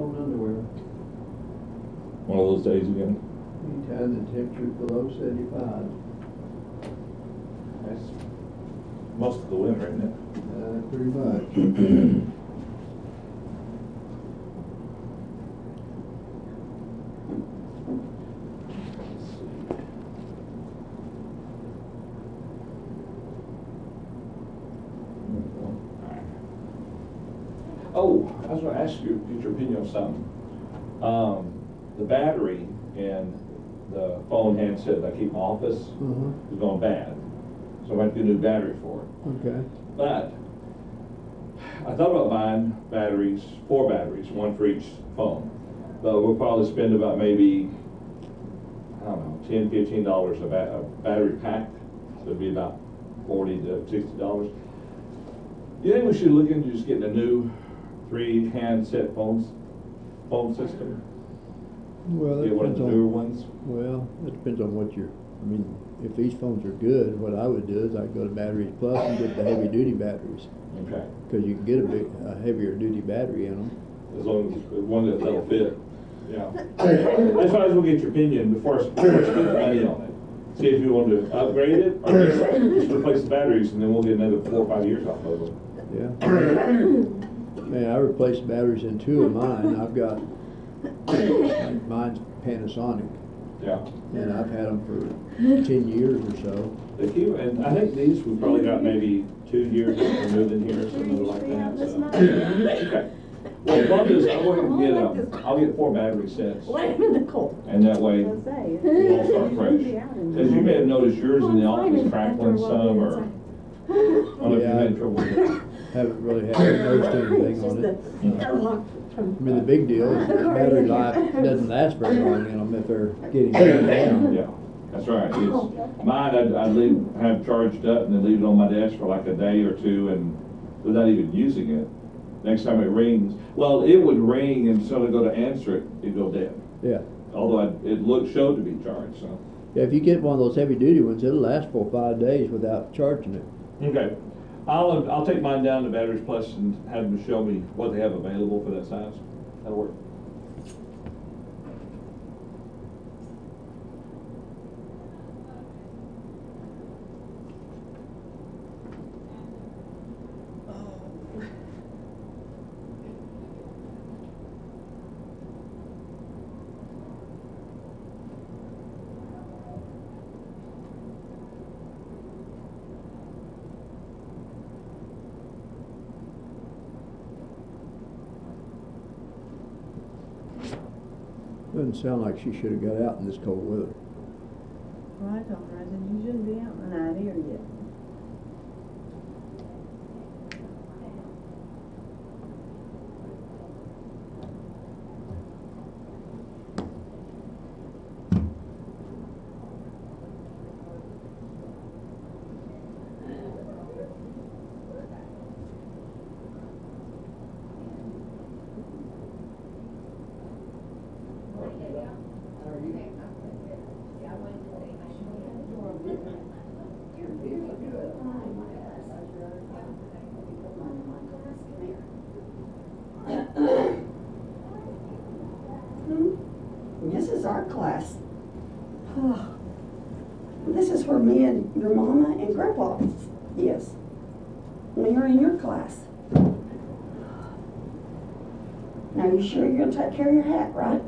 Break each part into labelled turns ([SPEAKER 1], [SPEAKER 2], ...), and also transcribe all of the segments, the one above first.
[SPEAKER 1] silicone underwear.
[SPEAKER 2] One of those days again.
[SPEAKER 1] Anytime the temperature's below 75.
[SPEAKER 2] That's most of the winter, isn't it?
[SPEAKER 1] Pretty much.
[SPEAKER 2] Oh, I was going to ask you, get your opinion on something. The battery in the phone handset that I keep in my office is going bad. So I might get a new battery for it.
[SPEAKER 1] Okay.
[SPEAKER 2] But I thought about buying batteries, 4 batteries, one for each phone. But we'll probably spend about maybe, I don't know, $10, $15 a battery pack. So it'd be about $40 to $60. You think we should look into just getting a new 3 handset phone system?
[SPEAKER 1] Well,
[SPEAKER 2] Get one of the newer ones?
[SPEAKER 1] Well, it depends on what you're, I mean, if these phones are good, what I would do is I'd go to Batteries Plus and get the heavy duty batteries.
[SPEAKER 2] Okay.
[SPEAKER 1] Because you can get a heavier duty battery in them.
[SPEAKER 2] As long as it's one that'll fit. Yeah. That's why I was going to get your opinion before I spend the money on it. See if you want to upgrade it or just replace the batteries, and then we'll get another 4 or 5 years off of them.
[SPEAKER 1] Yeah. Man, I replaced batteries in 2 of mine. I've got, mine's Panasonic.
[SPEAKER 2] Yeah.
[SPEAKER 1] And I've had them for 10 years or so.
[SPEAKER 2] They keep, and I think these we've probably got maybe 2 years removed in here, something like that. So. Okay. Well, what I'll do is I'll get 4 battery sets. And that way we'll all start fresh. Because you may have noticed yours in the office crackling some, or I don't know if you've had trouble with it.
[SPEAKER 1] Haven't really noticed anything on it. I mean, the big deal is the battery life doesn't last very long in them if they're getting worn down.
[SPEAKER 2] Yeah, that's right. It's, mine, I'd have charged up and then leave it on my desk for like a day or 2 and without even using it. Next time it rings, well, it would ring and so to go to answer it, it'd go dead.
[SPEAKER 1] Yeah.
[SPEAKER 2] Although it showed to be charged, so.
[SPEAKER 1] Yeah, if you get one of those heavy duty ones, it'll last 4 or 5 days without charging it.
[SPEAKER 2] Okay. I'll take mine down to Batteries Plus and have them show me what they have available for that size. That'll work.
[SPEAKER 1] Doesn't sound like she should have got out in this cold weather.
[SPEAKER 3] Well, I told her, I said, you shouldn't be out in the night here yet.
[SPEAKER 4] This is our class. Oh, this is where me and your mama and grandpa is when you're in your class. Now, you sure you're going to take care of your hat, right?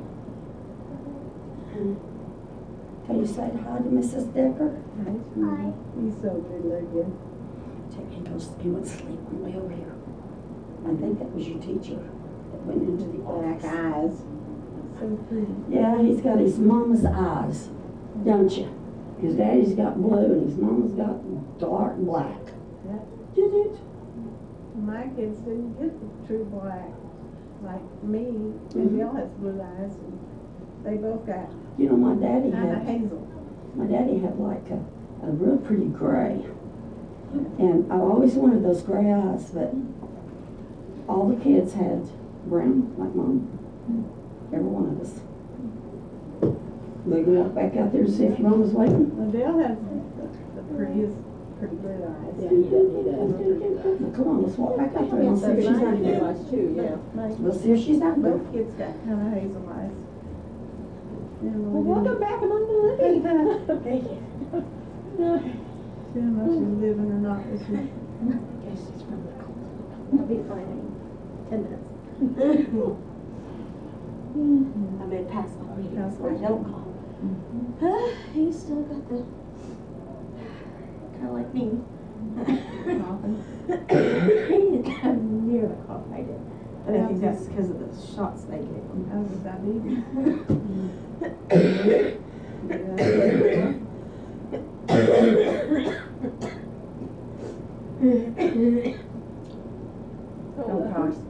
[SPEAKER 4] Can you say hi to Mrs. Decker?
[SPEAKER 3] Hi. He's so good looking.
[SPEAKER 4] He went to sleep on the way over here. I think that was your teacher that went into the
[SPEAKER 3] Black
[SPEAKER 4] office.
[SPEAKER 3] eyes. So pretty.
[SPEAKER 4] Yeah, he's got his mama's eyes, don't you? His daddy's got blue and his mama's got dark black. Did it?
[SPEAKER 3] My kids didn't get the true black like me, and Bill has blue eyes, and they both got
[SPEAKER 4] You know, my daddy
[SPEAKER 3] kind of
[SPEAKER 4] had
[SPEAKER 3] hazel.
[SPEAKER 4] like a real pretty gray. And I always wanted those gray eyes, but all the kids had brown, like Mom. Every one of us. We can walk back out there and see if your mom was waiting.
[SPEAKER 3] Well, Bill has the prettiest pretty blue eyes.
[SPEAKER 5] Yeah, he does.
[SPEAKER 4] Well, come on, let's walk back up there and see if she's not
[SPEAKER 5] Blue
[SPEAKER 4] good.
[SPEAKER 5] eyes too, yeah.
[SPEAKER 4] We'll see if she's not good.
[SPEAKER 3] Both kids got kind of hazel eyes.
[SPEAKER 5] Well, welcome back among the living.
[SPEAKER 4] Thank you.
[SPEAKER 3] She don't know if she's living or not this week.
[SPEAKER 5] Guess she's from the cold. I'll be fine in 10 minutes. I made pass on me, that's why I don't call. He's still got the, kind of like me. He didn't have near the cough I did. But I think that's because of the shots they gave him.
[SPEAKER 3] How's the diabetes?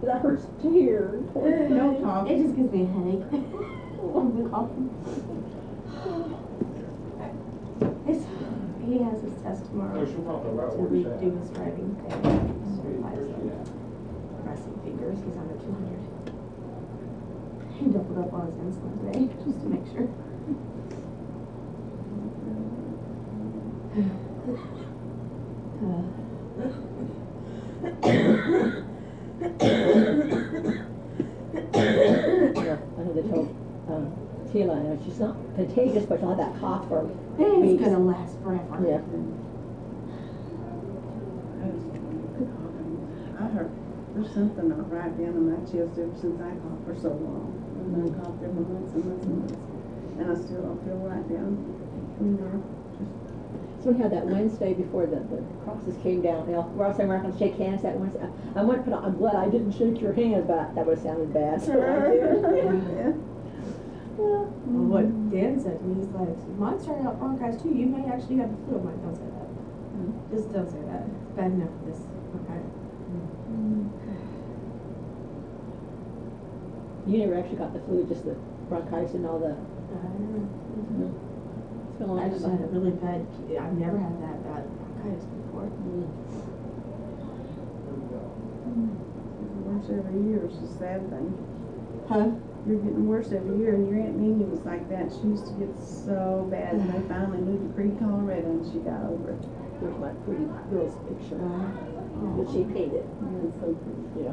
[SPEAKER 5] That hurts to hear.
[SPEAKER 3] No cough.
[SPEAKER 5] It just gives me a headache. I've been coughing. He has his test tomorrow to redo his driving thing. Certifies him. Pressing fingers, he's under 200. He doubled up on his insulin today, just to make sure.
[SPEAKER 6] I know they told Tila, you know, she's not contagious, but she'll have that cough for
[SPEAKER 5] It's
[SPEAKER 6] weeks.
[SPEAKER 5] gonna last forever.
[SPEAKER 6] Yeah.
[SPEAKER 3] I heard there's something not right down in my chest ever since I coughed for so long. And I coughed every months and months and months. And I still don't feel right down. You know,
[SPEAKER 6] So we had that Wednesday before the crosses came down. You know, we're all saying we're not going to shake hands that Wednesday. I went, but I'm glad I didn't shake your hand, but that would have sounded bad. So I did.
[SPEAKER 3] yeah.
[SPEAKER 5] Well, what Dan said to me, he's like, mine started out bronchitis too. You may actually have the flu. I'm like, don't say that. Just don't say that. It's bad enough for this. Okay.
[SPEAKER 6] You never actually got the flu, just the bronchitis and all the. It's been a long
[SPEAKER 5] I just
[SPEAKER 6] time.
[SPEAKER 5] had a really bad. I've never had that bad bronchitis before.
[SPEAKER 3] Worse every year is the sad thing.
[SPEAKER 5] Huh?
[SPEAKER 3] You're getting worse every year, and your Aunt Mimi was like that. She used to get so bad, and they finally moved to Creed, Colorado, and she got over it.
[SPEAKER 6] Here's my pretty girl's picture. But she painted. It's so pretty. Yeah.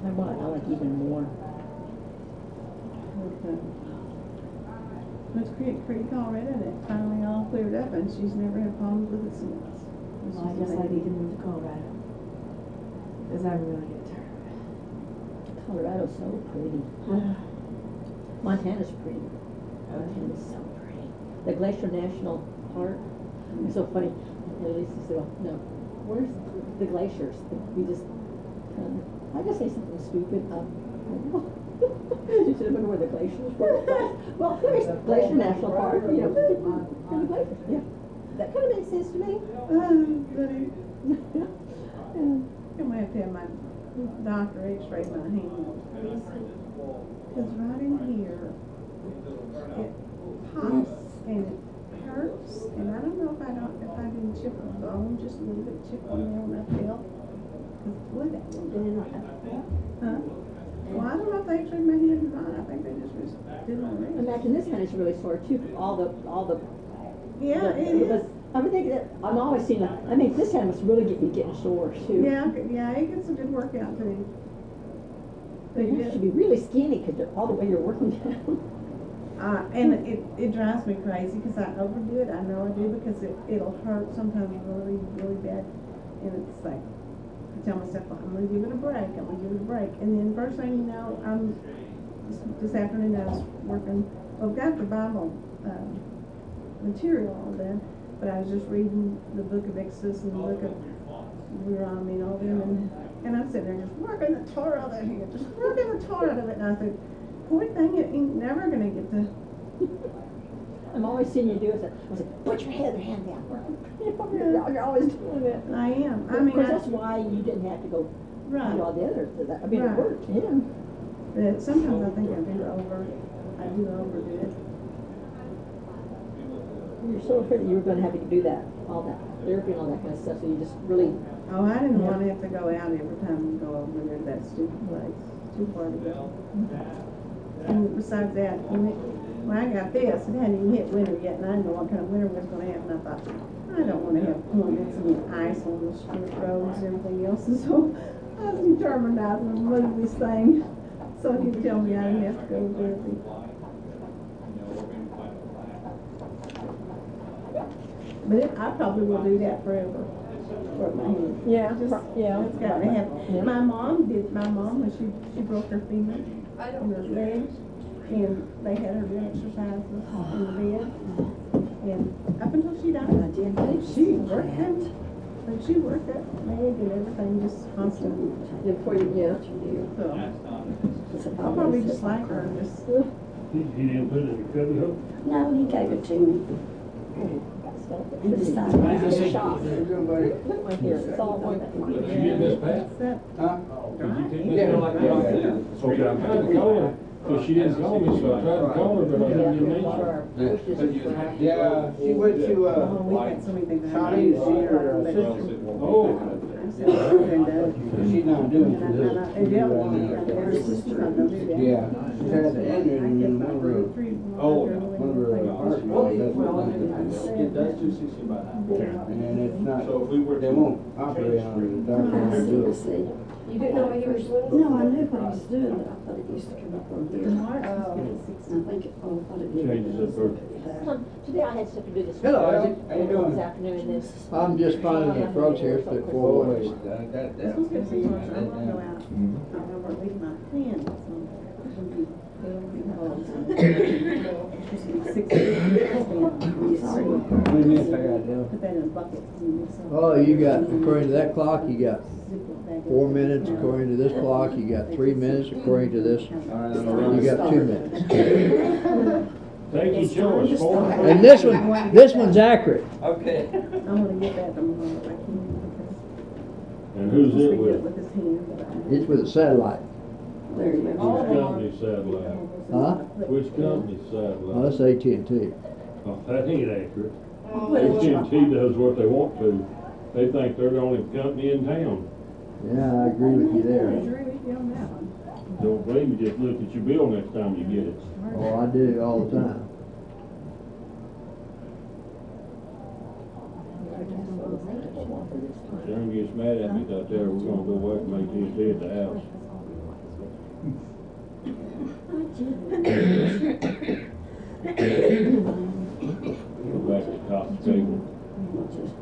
[SPEAKER 6] I like even more.
[SPEAKER 3] Went to Creed, Colorado, and it finally all cleared up, and she's never had problems with it since.
[SPEAKER 5] Well, I guess I need to move to Colorado. Because I'm really get tired of it.
[SPEAKER 6] Colorado's so pretty. Montana's pretty. Montana's so pretty. The Glacier National Park. It's so funny. Lily said, well, no, where's the glaciers? We just, I just say something stupid. She said, I wonder where the glaciers were. Well, there's the Glacier National Park, you know. And the glaciers, yeah. That kind of makes sense to me.
[SPEAKER 3] Goody. I'm gonna have to have my doctor x-ray my hand. Because right in here, it pops and it hurts, and I don't know if I didn't chip a bone, just a little bit chip on there when I fell. Cause look at it. Huh? Well, I don't know if they x-rayed my hand or not. I think they just did it already.
[SPEAKER 6] Imagine this hand is really sore too. All the.
[SPEAKER 3] Yeah, it is.
[SPEAKER 6] I would think that I'm always seeing. I mean, this hand must really get you getting sore too.
[SPEAKER 3] Yeah, it gets a good workout too. But
[SPEAKER 6] You should be really skinny because all the way you're working down.
[SPEAKER 3] And it drives me crazy because I overdo it. I know I do because it'll hurt sometimes really, really bad. And it's like, I tell myself, well, I'm going to give it a break. I'm going to give it a break. And then first thing you know, this afternoon I was working, well, I've got the Bible material all done, but I was just reading the book of Exodus and the book of Deuteronomy and all them. And I'm sitting there just working the tar out of that hand, just working the tar out of it. And I said, poor thing, it ain't never going to get to.
[SPEAKER 6] I'm always seeing you do it. I was like, put your hand down. You're always doing it.
[SPEAKER 3] I am. I
[SPEAKER 6] Of
[SPEAKER 3] mean,
[SPEAKER 6] course, that's why you didn't have to go
[SPEAKER 3] right.
[SPEAKER 6] do all the others. I mean,
[SPEAKER 3] Right.
[SPEAKER 6] it worked. Yeah.
[SPEAKER 3] But sometimes I think I do overdo it.
[SPEAKER 6] You're so afraid that you were going to have to do that, all that therapy and all that kind of stuff. So you just really.
[SPEAKER 3] Oh, I didn't want to have to go out every time we go over there to that stupid place. It's too far to go. And besides that, Well, I got this, it hadn't even hit winter yet, and I didn't know what kind of winter was gonna happen. I thought, I don't wanna have plummets and ice on the street roads and everything else, and so I was determined I was gonna move this thing, so he'd tell me I didn't have to go to Jersey. But I probably will do that forever. For my hand.
[SPEAKER 6] Yeah,
[SPEAKER 3] Just,
[SPEAKER 6] yeah.
[SPEAKER 3] it's got to happen. My mom, when she broke her femur in her leg, and they had her do exercises in the bed, and up until she died, she worked that, like she worked that leg and everything just constantly.
[SPEAKER 6] Before you, yeah.
[SPEAKER 3] So I'll probably just like her, and just.
[SPEAKER 7] He didn't put it in the cubby hole?
[SPEAKER 4] No, he gave it to me. He decided.
[SPEAKER 6] Look right here, it's all one.
[SPEAKER 7] Did you get this, Pat?
[SPEAKER 3] That,
[SPEAKER 1] Huh?
[SPEAKER 7] Did you take this one like that? Okay, I tried to call her, but she didn't call me, so I tried to call her, but I didn't get an
[SPEAKER 1] Yeah, she went to,
[SPEAKER 3] oh, we had so many things.
[SPEAKER 1] Shawnee to see her sister.
[SPEAKER 7] Oh.
[SPEAKER 1] She's not doing
[SPEAKER 3] And
[SPEAKER 1] this.
[SPEAKER 3] the other one, her sister's not gonna do that.
[SPEAKER 1] Yeah, she had the engine in one of her, one of her heart valves, that's what
[SPEAKER 2] It does 260 by now.
[SPEAKER 1] and it's not,
[SPEAKER 2] So if we were
[SPEAKER 1] they won't operate on it, the doctor won't do it.
[SPEAKER 4] See.
[SPEAKER 5] You didn't know what he was doing?
[SPEAKER 4] No, I knew what he was doing, but I thought it used to come up from here.
[SPEAKER 3] March is
[SPEAKER 4] I
[SPEAKER 3] getting 60.
[SPEAKER 4] think, I thought it did.
[SPEAKER 7] Changes it for-
[SPEAKER 6] Today I had stuff to do this.
[SPEAKER 1] Hello, Isaac. How you doing?
[SPEAKER 6] This afternoon, and this.
[SPEAKER 1] I'm just finding the frogs here, split four ways.
[SPEAKER 3] This one's gonna be hard, so I'm gonna go out. I remember leaving my pen, so it's gonna be, it'll be cold. It's gonna be 60.
[SPEAKER 4] I'm sorry.
[SPEAKER 1] What do you mean, I gotta do?
[SPEAKER 3] Put that in a bucket and mix it.
[SPEAKER 1] Oh, you got, according to that clock, you got
[SPEAKER 3] Zip it back in.
[SPEAKER 1] 4 minutes, according to this clock, you got 3 minutes, according to this, you got 2 minutes.
[SPEAKER 7] Take your choice, four.
[SPEAKER 1] And this one's accurate.
[SPEAKER 8] Okay.
[SPEAKER 3] I'm gonna get that from him, I can't,
[SPEAKER 7] And who's
[SPEAKER 3] because
[SPEAKER 7] it
[SPEAKER 3] he did it
[SPEAKER 7] with?
[SPEAKER 3] with his hand, but I.
[SPEAKER 1] It's with a satellite.
[SPEAKER 4] There you
[SPEAKER 7] Which
[SPEAKER 4] go.
[SPEAKER 7] company's satellite?
[SPEAKER 1] Huh?
[SPEAKER 7] Which company's
[SPEAKER 1] Well,
[SPEAKER 7] satellite?
[SPEAKER 1] that's AT&T.
[SPEAKER 7] Oh, that ain't accurate. AT&T does what they want to. They think they're the only company in town.
[SPEAKER 1] Yeah, I agree with you there.
[SPEAKER 3] Agree with you on that one.
[SPEAKER 7] Don't believe me, just look at your bill next time you get it.
[SPEAKER 1] Oh, I do all the time.
[SPEAKER 7] Sharon gets mad at me out there, we're gonna go away from AT&T at the house. Go back to Cox Cable.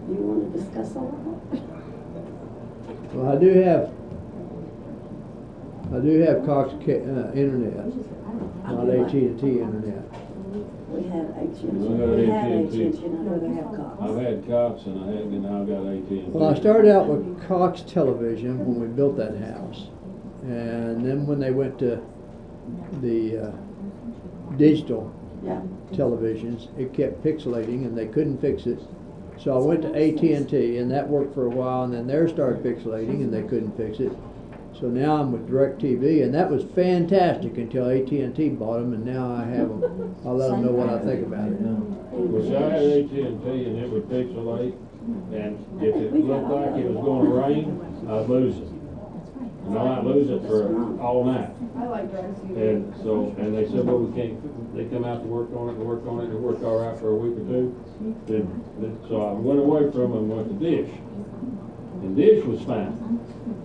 [SPEAKER 4] You wanna discuss all that?
[SPEAKER 1] Well, I do have Cox internet, not AT&T internet.
[SPEAKER 4] We had AT&T.
[SPEAKER 7] We had
[SPEAKER 4] We had
[SPEAKER 7] AT&T.
[SPEAKER 4] AT&T, and I'd rather have Cox.
[SPEAKER 7] I've had Cox and now I've got AT&T.
[SPEAKER 1] Well, I started out with Cox Television when we built that house. And then when they went to the digital
[SPEAKER 4] Yeah.
[SPEAKER 1] televisions, it kept pixelating and they couldn't fix it. So I went to AT&T and that worked for a while, and then theirs started pixelating and they couldn't fix it. So now I'm with DirecTV, and that was fantastic until AT&T bought them, and now I have them. I'll let them know what I think about it.
[SPEAKER 7] Well, see, I had AT&T and it would pixelate, and if it looked like it was gonna rain, I'd lose it. And I might lose it for all night.
[SPEAKER 3] I like those.
[SPEAKER 7] And so, and they said, well, we can't, they come out to work on it, and work on it, and it worked all right for a week or two. So I went away from them and went to Dish. And Dish was fine.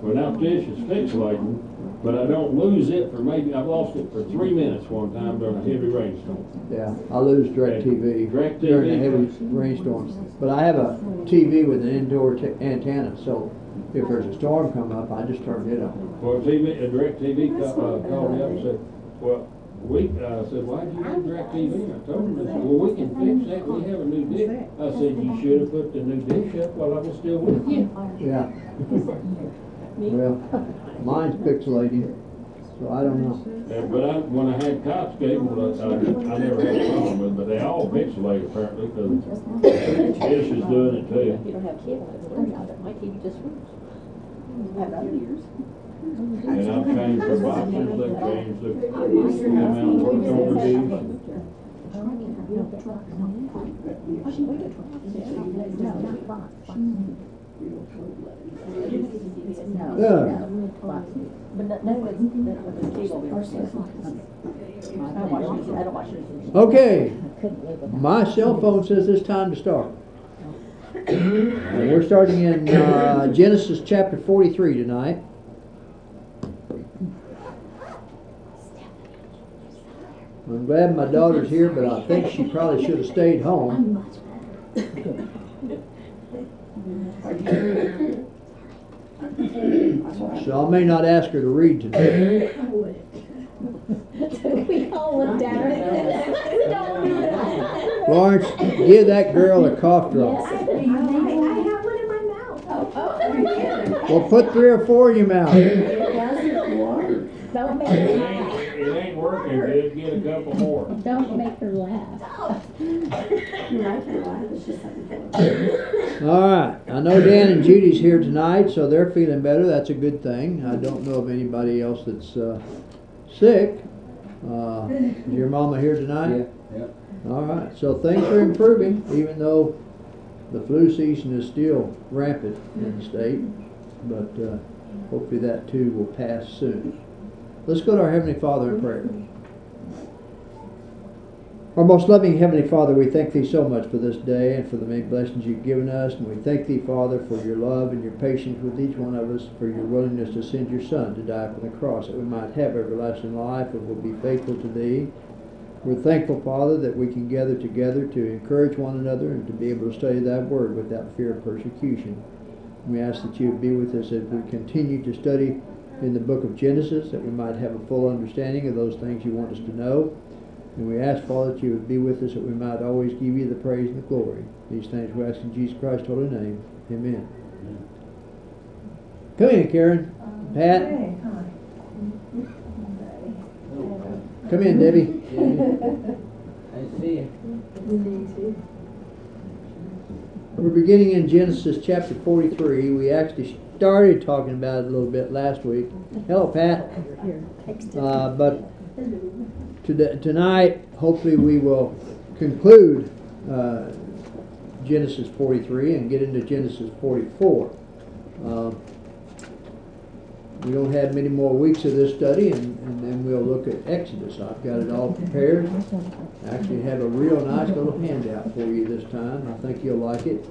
[SPEAKER 7] Well, now Dish is pixelating, but I don't lose it for maybe, I've lost it for 3 minutes one time during a heavy rainstorm.
[SPEAKER 1] Yeah, I lose DirecTV
[SPEAKER 7] DirecTV.
[SPEAKER 1] during a heavy rainstorm. But I have a TV with an indoor antenna, so if there's a storm coming up, I just turn it on.
[SPEAKER 7] Well, DirecTV called me up and said, well, I said, why'd you do DirecTV? I told him, I said, well, we can fix that, we have a new dish. I said, you should have put the new dish up while I was still with you.
[SPEAKER 1] Yeah. Well, mine's pixelating, so I don't know.
[SPEAKER 7] But when I had Cox cable, I never had a problem with it, but they all pixelate apparently, because Dish is doing it too.
[SPEAKER 6] If you don't have cable, I don't worry about it, my TV just works. I've had years.
[SPEAKER 7] And I've changed the boxes, they've changed the amount of work on the dish.
[SPEAKER 1] Yeah.
[SPEAKER 6] But no, it's, the cable. I don't watch it.
[SPEAKER 1] Okay,
[SPEAKER 6] I couldn't live without
[SPEAKER 1] my cell phone says it's time to start. And we're starting in Genesis chapter 43 tonight. I'm glad my daughter's here, but I think she probably should have stayed home. So I may not ask her to read today.
[SPEAKER 6] We all looked at her.
[SPEAKER 1] Lawrence, give that girl a cough drop.
[SPEAKER 5] I have one in my mouth.
[SPEAKER 1] Well, put 3 or 4 in your mouth.
[SPEAKER 6] Don't make
[SPEAKER 7] It
[SPEAKER 6] her laugh.
[SPEAKER 7] ain't working, dude, get a couple more.
[SPEAKER 6] Don't make her laugh.
[SPEAKER 1] All right. I know Dan and Judy's here tonight, so they're feeling better. That's a good thing. I don't know of anybody else that's sick. Is your mama here tonight?
[SPEAKER 8] Yeah.
[SPEAKER 1] All right. So things are improving, even though the flu season is still rampant in the state. But hopefully that too will pass soon. Let's go to our Heavenly Father in prayer. Our most loving Heavenly Father, we thank Thee so much for this day and for the many blessings You've given us. And we thank Thee, Father, for Your love and Your patience with each one of us, for Your willingness to send Your Son to die upon the cross, that we might have everlasting life and will be faithful to Thee. We're thankful, Father, that we can gather together to encourage one another and to be able to study Thy Word without fear of persecution. We ask that You would be with us as we continue to study in the book of Genesis, that we might have a full understanding of those things You want us to know. And we ask, Father, that You would be with us, that we might always give You the praise and the glory. These things we ask in Jesus Christ's holy name. Amen. Come in, Karen. Pat. Come in, Debbie.
[SPEAKER 8] I see you.
[SPEAKER 1] We're beginning in Genesis chapter 43. We actually started talking about it a little bit last week. Hello, Pat. But tonight, hopefully, we will conclude Genesis 43 and get into Genesis 44. We don't have many more weeks of this study, and then we'll look at Exodus. I've got it all prepared. I actually have a real nice little handout for you this time. I think you'll like it.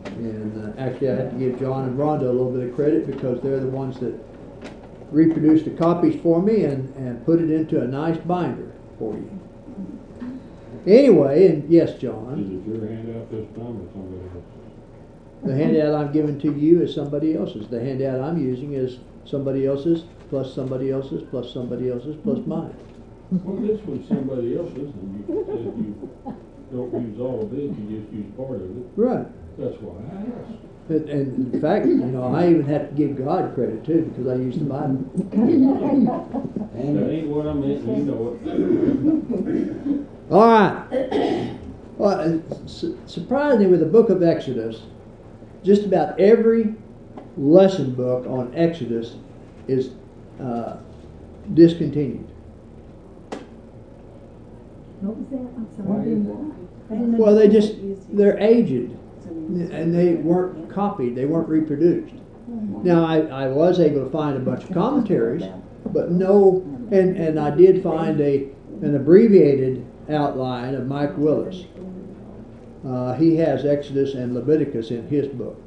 [SPEAKER 1] And actually, I have to give John and Rhonda a little bit of credit because they're the ones that reproduced the copies for me and put it into a nice binder for you. Anyway, and yes, John.
[SPEAKER 7] Is it your handout this time or somebody else?
[SPEAKER 1] The handout I'm giving to you is somebody else's. The handout I'm using is somebody else's, plus somebody else's, plus somebody else's, plus mine.
[SPEAKER 7] Well, this was somebody else's, and you said you don't use all of it, you just use part of it.
[SPEAKER 1] Right.
[SPEAKER 7] That's why I asked.
[SPEAKER 1] And in fact, I even have to give God credit too because I use the Bible.
[SPEAKER 7] That ain't what I meant, and you know it.
[SPEAKER 1] All right. Well, surprisingly, with the book of Exodus, just about every lesson book on Exodus is discontinued.
[SPEAKER 5] What was that? I'm sorry.
[SPEAKER 8] Why is that?
[SPEAKER 1] Well, they're aged, and they weren't copied, they weren't reproduced. Now, I was able to find a bunch of commentaries, but no, and I did find an abbreviated outline of Mike Willis. He has Exodus and Leviticus in his book.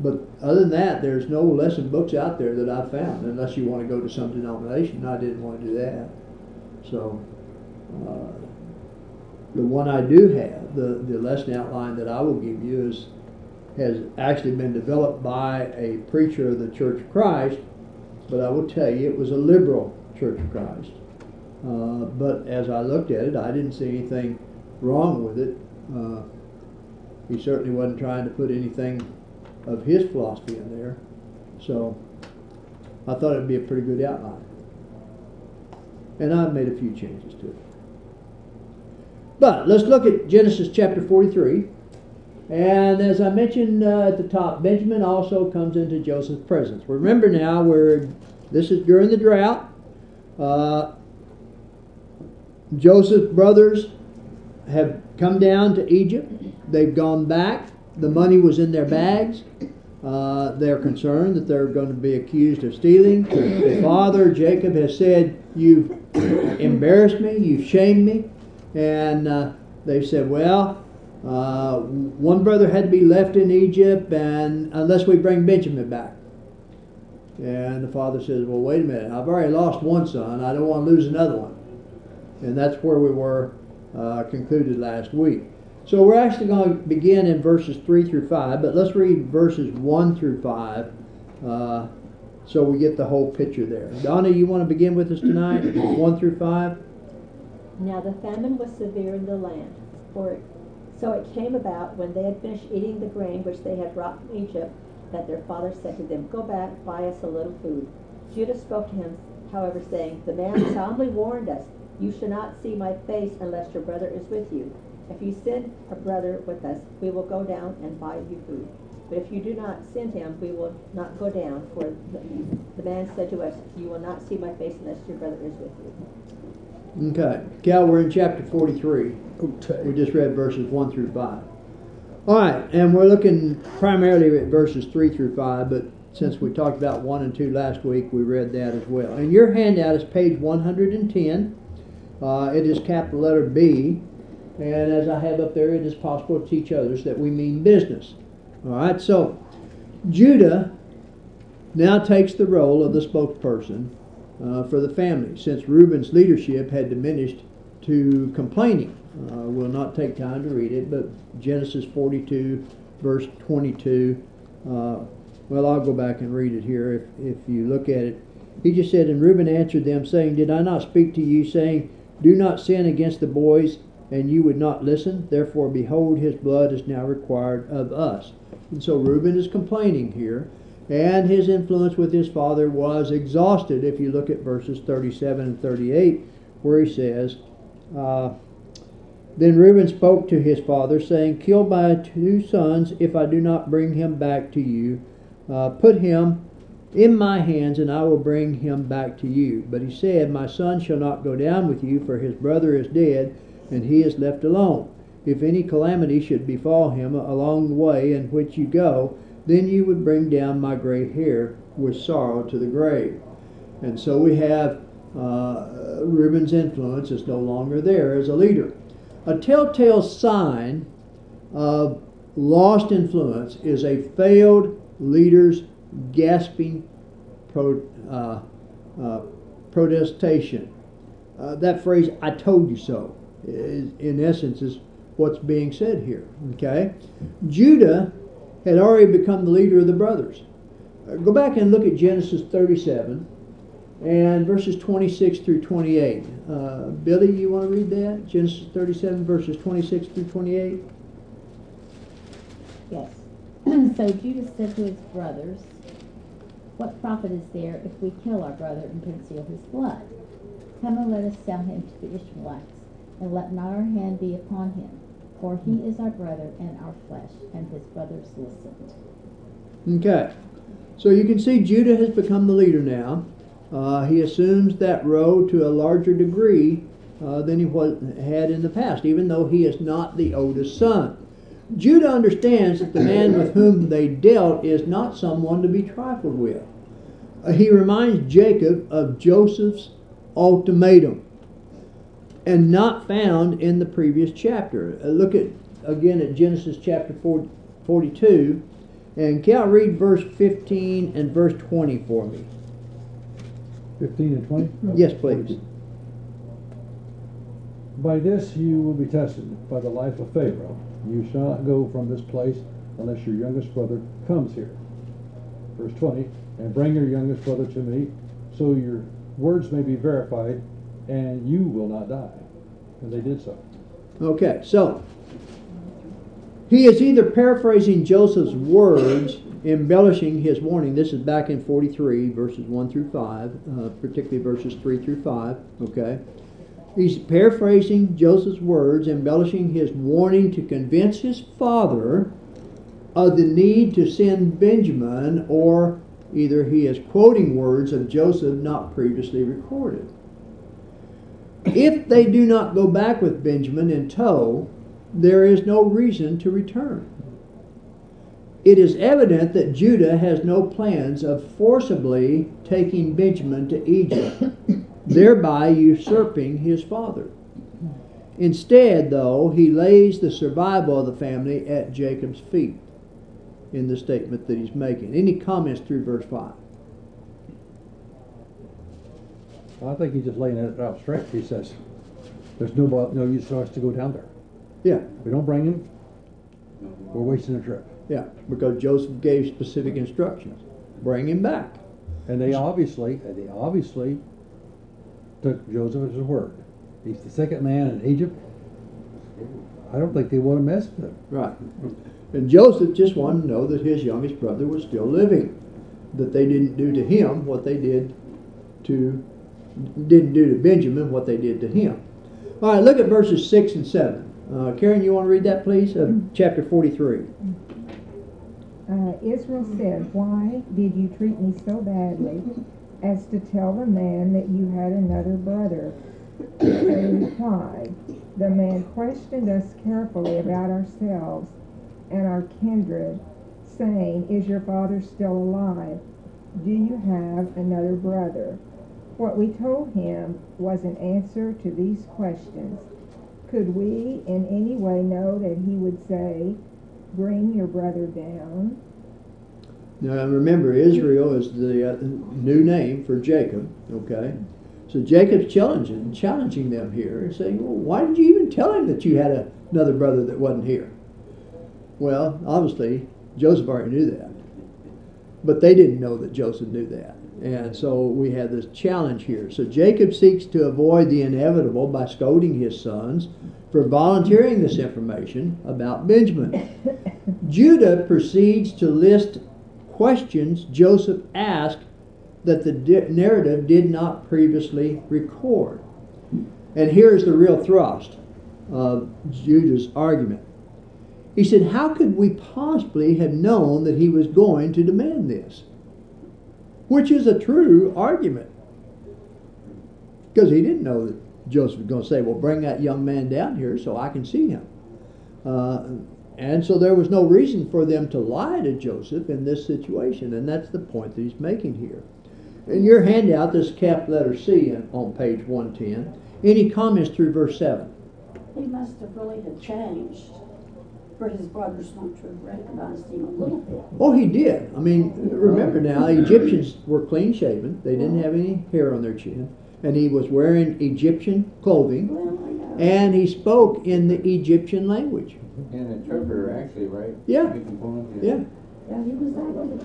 [SPEAKER 1] But other than that, there's no lesson books out there that I've found, unless you want to go to some denomination. I didn't want to do that. So, the one I do have, the lesson outline that I will give you has actually been developed by a preacher of the Church of Christ, but I will tell you it was a liberal Church of Christ. But as I looked at it, I didn't see anything wrong with it. He certainly wasn't trying to put anything of his philosophy in there. So I thought it would be a pretty good outline. And I've made a few changes to it. But let's look at Genesis chapter 43. And as I mentioned at the top, Benjamin also comes into Joseph's presence. Remember now, this is during the drought. Joseph's brothers have come down to Egypt. They've gone back. The money was in their bags. They're concerned that they're going to be accused of stealing. The father, Jacob, has said, "You've embarrassed me, you've shamed me." And they said, well, one brother had to be left in Egypt, and unless we bring Benjamin back. And the father says, well, wait a minute, I've already lost one son, I don't want to lose another one. And that's where we were concluded last week. So we're actually going to begin in verses 3 through 5, but let's read verses 1 through 5 so we get the whole picture there. Donna, you want to begin with us tonight? 1 through 5?
[SPEAKER 6] Now the famine was severe in the land, so it came about when they had finished eating the grain which they had brought from Egypt, that their father said to them, "Go back, buy us a little food." Judah spoke to him, however, saying, "The man solemnly warned us, you shall not see my face unless your brother is with you. If you send a brother with us, we will go down and buy you food. But if you do not send him, we will not go down, for the man said to us, you will not see my face unless your brother is with you."
[SPEAKER 1] Okay. Cal, we're in chapter 43.
[SPEAKER 9] Okay.
[SPEAKER 1] We just read verses 1 through 5. All right, and we're looking primarily at verses 3 through 5, but since we talked about 1 and 2 last week, we read that as well. And your handout is page 110. It is capital letter B. And as I have up there, it is possible to teach others that we mean business. All right, so Judah now takes the role of the spokesperson for the family, since Reuben's leadership had diminished to complaining. We'll not take time to read it, but Genesis 42, verse 22. Well, I'll go back and read it here if you look at it. He just said, "And Reuben answered them, saying, Did I not speak to you, saying, Do not sin against the boys, and you would not listen? Therefore, behold, his blood is now required of us." And so Reuben is complaining here, and his influence with his father was exhausted if you look at verses 37 and 38, where he says, Then Reuben spoke to his father, saying, Kill my 2 sons if I do not bring him back to you. Put him in my hands, and I will bring him back to you. But he said, My son shall not go down with you, for his brother is dead, and he is left alone. If any calamity should befall him along the way in which you go, then you would bring down my gray hair with sorrow to the grave. And so we have Reuben's influence is no longer there as a leader. A telltale sign of lost influence is a failed leader's gasping protestation. That phrase, "I told you so," in essence is what's being said here. Okay, Judah had already become the leader of the brothers. Go back and look at Genesis 37 and verses 26 through 28. Billy, you want to read that? Genesis 37 verses 26 through 28.
[SPEAKER 10] Yes. So Judah said to his brothers, What profit is there if we kill our brother and conceal his blood? Come and let us sell him to the Ishmaelites, and let not our hand be upon him, for he is our brother and our flesh. And his brothers listened.
[SPEAKER 1] Okay, so you can see Judah has become the leader now. He assumes that role to a larger degree than he had in the past, even though he is not the oldest son. Judah understands that the man with whom they dealt is not someone to be trifled with. He reminds Jacob of Joseph's ultimatum, and not found in the previous chapter. Look again at Genesis chapter 42, and Cal, read verse 15 and verse 20 for me.
[SPEAKER 9] 15 and 20?
[SPEAKER 1] Yes, please.
[SPEAKER 9] By this you will be tested, by the life of Pharaoh. You shall not go from this place unless your youngest brother comes here. Verse 20, and bring your youngest brother to me, so your words may be verified, and you will not die. And they did so. Okay,
[SPEAKER 1] so he is either paraphrasing Joseph's words, embellishing his warning. This is back in 43, verses 1 through 5, particularly verses 3 through 5. Okay, he's paraphrasing Joseph's words, embellishing his warning to convince his father of the need to send Benjamin, or either he is quoting words of Joseph not previously recorded. If they do not go back with Benjamin in tow, there is no reason to return. it is evident that Judah has no plans of forcibly taking Benjamin to Egypt, thereby usurping his father. Instead, though, he lays the survival of the family at Jacob's feet in the statement that he's making. Any comments through verse 5?
[SPEAKER 9] I think he's just laying it out straight. He says, there's no use for us to go down there.
[SPEAKER 1] Yeah,
[SPEAKER 9] If we don't bring him, we're wasting a trip.
[SPEAKER 1] yeah, because Joseph gave specific instructions. Bring him back.
[SPEAKER 9] And they obviously took Joseph at his word. He's the second man in Egypt. I don't think they want to mess with him.
[SPEAKER 1] Right. And Joseph just wanted to know that his youngest brother was still living, that they didn't do to him what they didn't do to Benjamin what they did to him. All right, look at verses 6 and 7. Karen, you want to read that, please? Chapter 43.
[SPEAKER 11] Israel said, "Why did you treat me so badly as to tell the man that you had another brother?" They replied, "The man questioned us carefully about ourselves and our kindred, saying, 'Is your father still alive? Do you have another brother?' What we told him was an answer to these questions. Could we in any way know that he would say, 'Bring your brother down'?"
[SPEAKER 1] Now remember, Israel is the new name for Jacob, okay? So Jacob's challenging them here and saying, well, why did you even tell him that you had another brother that wasn't here? Well, obviously, Joseph already knew that. But they didn't know that Joseph knew that. And so we have this challenge here. So Jacob seeks to avoid the inevitable by scolding his sons for volunteering this information about Benjamin. Judah proceeds to list questions Joseph asked that the narrative did not previously record. And here's the real thrust of Judah's argument. He said, how could we possibly have known that he was going to demand this? Which is a true argument. Because he didn't know that Joseph was going to say, well, bring that young man down here so I can see him. And so there was no reason for them to lie to Joseph in this situation. And that's the point that he's making here. In your handout, this capital letter C on page 110. Any comments through verse 7?
[SPEAKER 4] He must have really had changed for his brothers not to have recognized him a little bit.
[SPEAKER 1] Oh, he did. I mean, remember now, Egyptians were clean shaven. They didn't have any hair on their chin. And he was wearing Egyptian clothing.
[SPEAKER 4] Well, I know.
[SPEAKER 1] And he spoke in the Egyptian language.
[SPEAKER 8] And an interpreter, actually, right?
[SPEAKER 1] Yeah.
[SPEAKER 8] You can pull him,
[SPEAKER 1] Yeah.
[SPEAKER 4] Yeah, he was able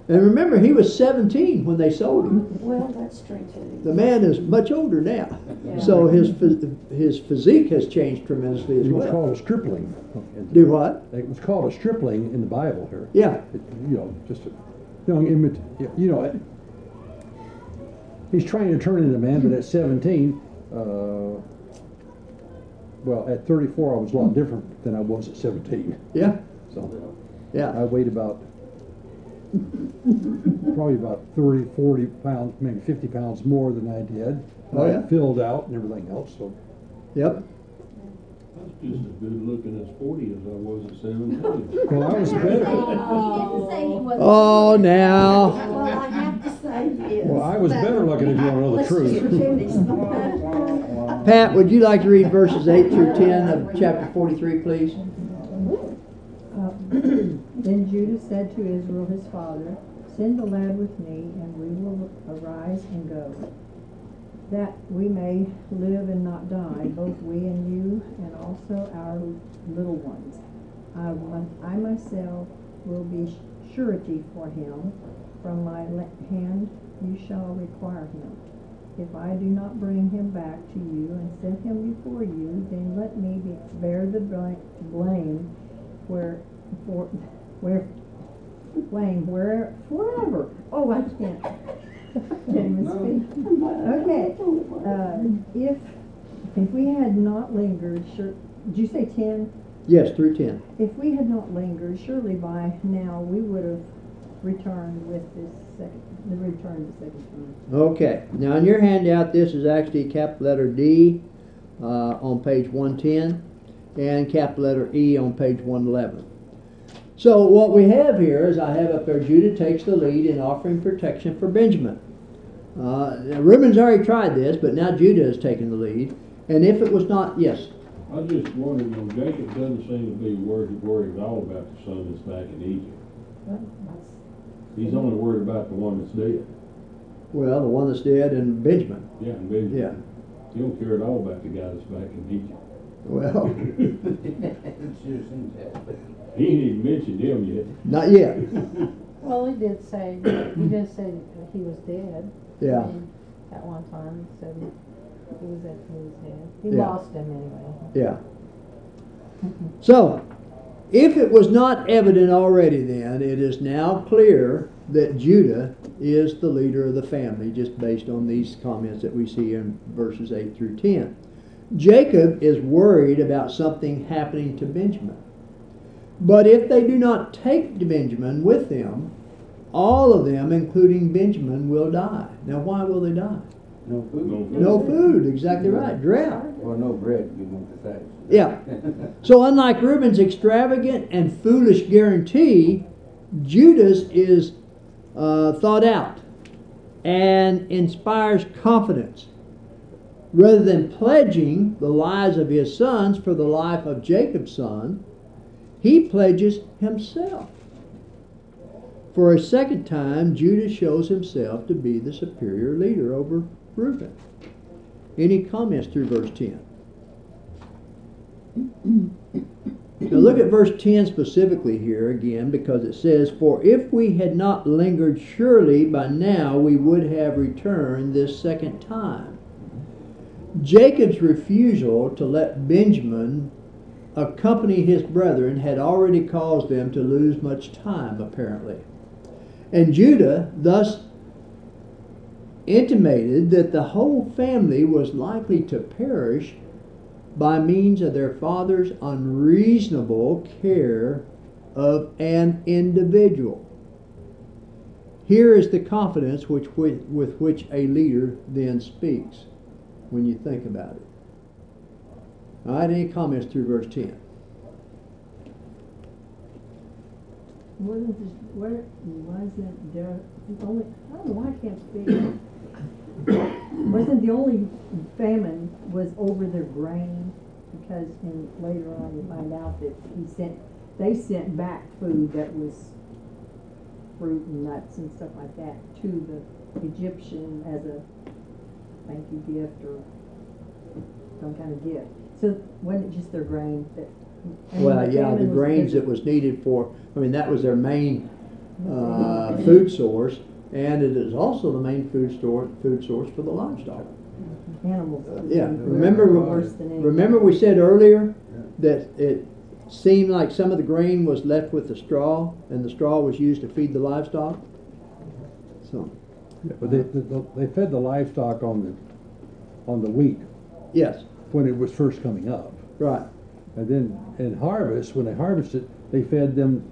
[SPEAKER 1] And remember, he was 17 when they sold him.
[SPEAKER 4] Well, that's true too.
[SPEAKER 1] The man is much older now.
[SPEAKER 4] Yeah.
[SPEAKER 1] So his physique has changed tremendously as
[SPEAKER 9] It was
[SPEAKER 1] well.
[SPEAKER 9] called a stripling.
[SPEAKER 1] Do what?
[SPEAKER 9] It was called a stripling in the Bible here.
[SPEAKER 1] Yeah.
[SPEAKER 9] Just a young he's trying to turn into a man, but at 17, well, at 34, I was a lot different than I was at 17.
[SPEAKER 1] Yeah.
[SPEAKER 9] So
[SPEAKER 1] Yeah.
[SPEAKER 9] I weighed probably about 30, 40 pounds, maybe 50 pounds more than I did.
[SPEAKER 1] Oh, yeah?
[SPEAKER 9] I filled out and everything else. So
[SPEAKER 1] Yep.
[SPEAKER 7] I was just as good looking as 40 as I was at 17.
[SPEAKER 9] well, I was better.
[SPEAKER 1] Oh, now.
[SPEAKER 4] Well, I have to say this.
[SPEAKER 9] Well, I was better looking if you want to know the
[SPEAKER 4] Let's
[SPEAKER 9] truth.
[SPEAKER 4] just finish.
[SPEAKER 1] Pat, would you like to read verses 8 through 10 of chapter 43, please?
[SPEAKER 11] Then Judah said to Israel his father, "Send the lad with me, and we will arise and go, that we may live and not die, both we and you, and also our little ones. I myself will be surety for him. From my hand you shall require him. If I do not bring him back to you and set him before you, then let me bear the blame forever. Oh, I can't even speak. Okay. If we had not lingered, did you say 10?
[SPEAKER 1] Yes, through 10.
[SPEAKER 11] If we had not lingered, surely by now we would have returned with the second time.
[SPEAKER 1] Okay. Now, in your handout, this is actually capital letter D on page 110 and capital letter E on page 111. So what we have here is I have up there, Judah takes the lead in offering protection for Benjamin. Reuben's already tried this, but now Judah has taken the lead. And if it was not, yes,
[SPEAKER 7] I just wondered, you know, Jacob doesn't seem to be worried at all about the son that's back in Egypt. He's only worried about the one that's dead.
[SPEAKER 1] well, the one that's dead and Benjamin.
[SPEAKER 7] Yeah, and Benjamin.
[SPEAKER 1] Yeah.
[SPEAKER 7] He don't care at all about the guy that's back in Egypt.
[SPEAKER 1] Well,
[SPEAKER 8] Sure seems that way.
[SPEAKER 7] He ain't even mentioned him yet.
[SPEAKER 1] not yet.
[SPEAKER 12] Well, he did say he was dead.
[SPEAKER 1] Yeah.
[SPEAKER 12] I mean, at one time, he said he was dead. He
[SPEAKER 1] Yeah.
[SPEAKER 12] lost him anyway.
[SPEAKER 1] Yeah. So, if it was not evident already then, it is now clear that Judah is the leader of the family, just based on these comments that we see in verses 8 through 10. Jacob is worried about something happening to Benjamin. But if they do not take Benjamin with them, all of them, including Benjamin, will die. Now, why will they die?
[SPEAKER 8] No food.
[SPEAKER 1] No food, exactly right. Drought.
[SPEAKER 8] Or no bread, you want to say.
[SPEAKER 1] Yeah. So unlike Reuben's extravagant and foolish guarantee, Judah's is thought out and inspires confidence. Rather than pledging the lives of his sons for the life of Jacob's son, he pledges himself. For a second time, Judah shows himself to be the superior leader over Reuben. Any comments through verse 10? Now look at verse 10 specifically here again, because it says, "For if we had not lingered, surely by now we would have returned this second time." Jacob's refusal to let Benjamin accompany his brethren had already caused them to lose much time, apparently. And Judah thus intimated that the whole family was likely to perish by means of their father's unreasonable care of an individual. Here is the confidence with which a leader then speaks, when you think about it. All right, any comments through verse 10?
[SPEAKER 13] Wasn't there only, I don't know why I can't speak. Wasn't the only famine was over their grain? Because later on you find out that they sent back food that was fruit and nuts and stuff like that to the Egyptian as a thank you gift or some kind of gift. So wasn't it just their grain that?
[SPEAKER 1] Well, yeah, the grains that was needed for, I mean, that was their main food source, and it is also the main food source for the livestock.
[SPEAKER 13] Animals.
[SPEAKER 1] Yeah,
[SPEAKER 13] Worse than anything.
[SPEAKER 1] remember we said earlier that it seemed like some of the grain was left with the straw, and the straw was used to feed the livestock. So,
[SPEAKER 9] Yeah, but they fed the livestock on the wheat
[SPEAKER 1] yes,
[SPEAKER 9] when it was first coming up.
[SPEAKER 1] right,
[SPEAKER 9] And then in harvest, when they harvested, they fed them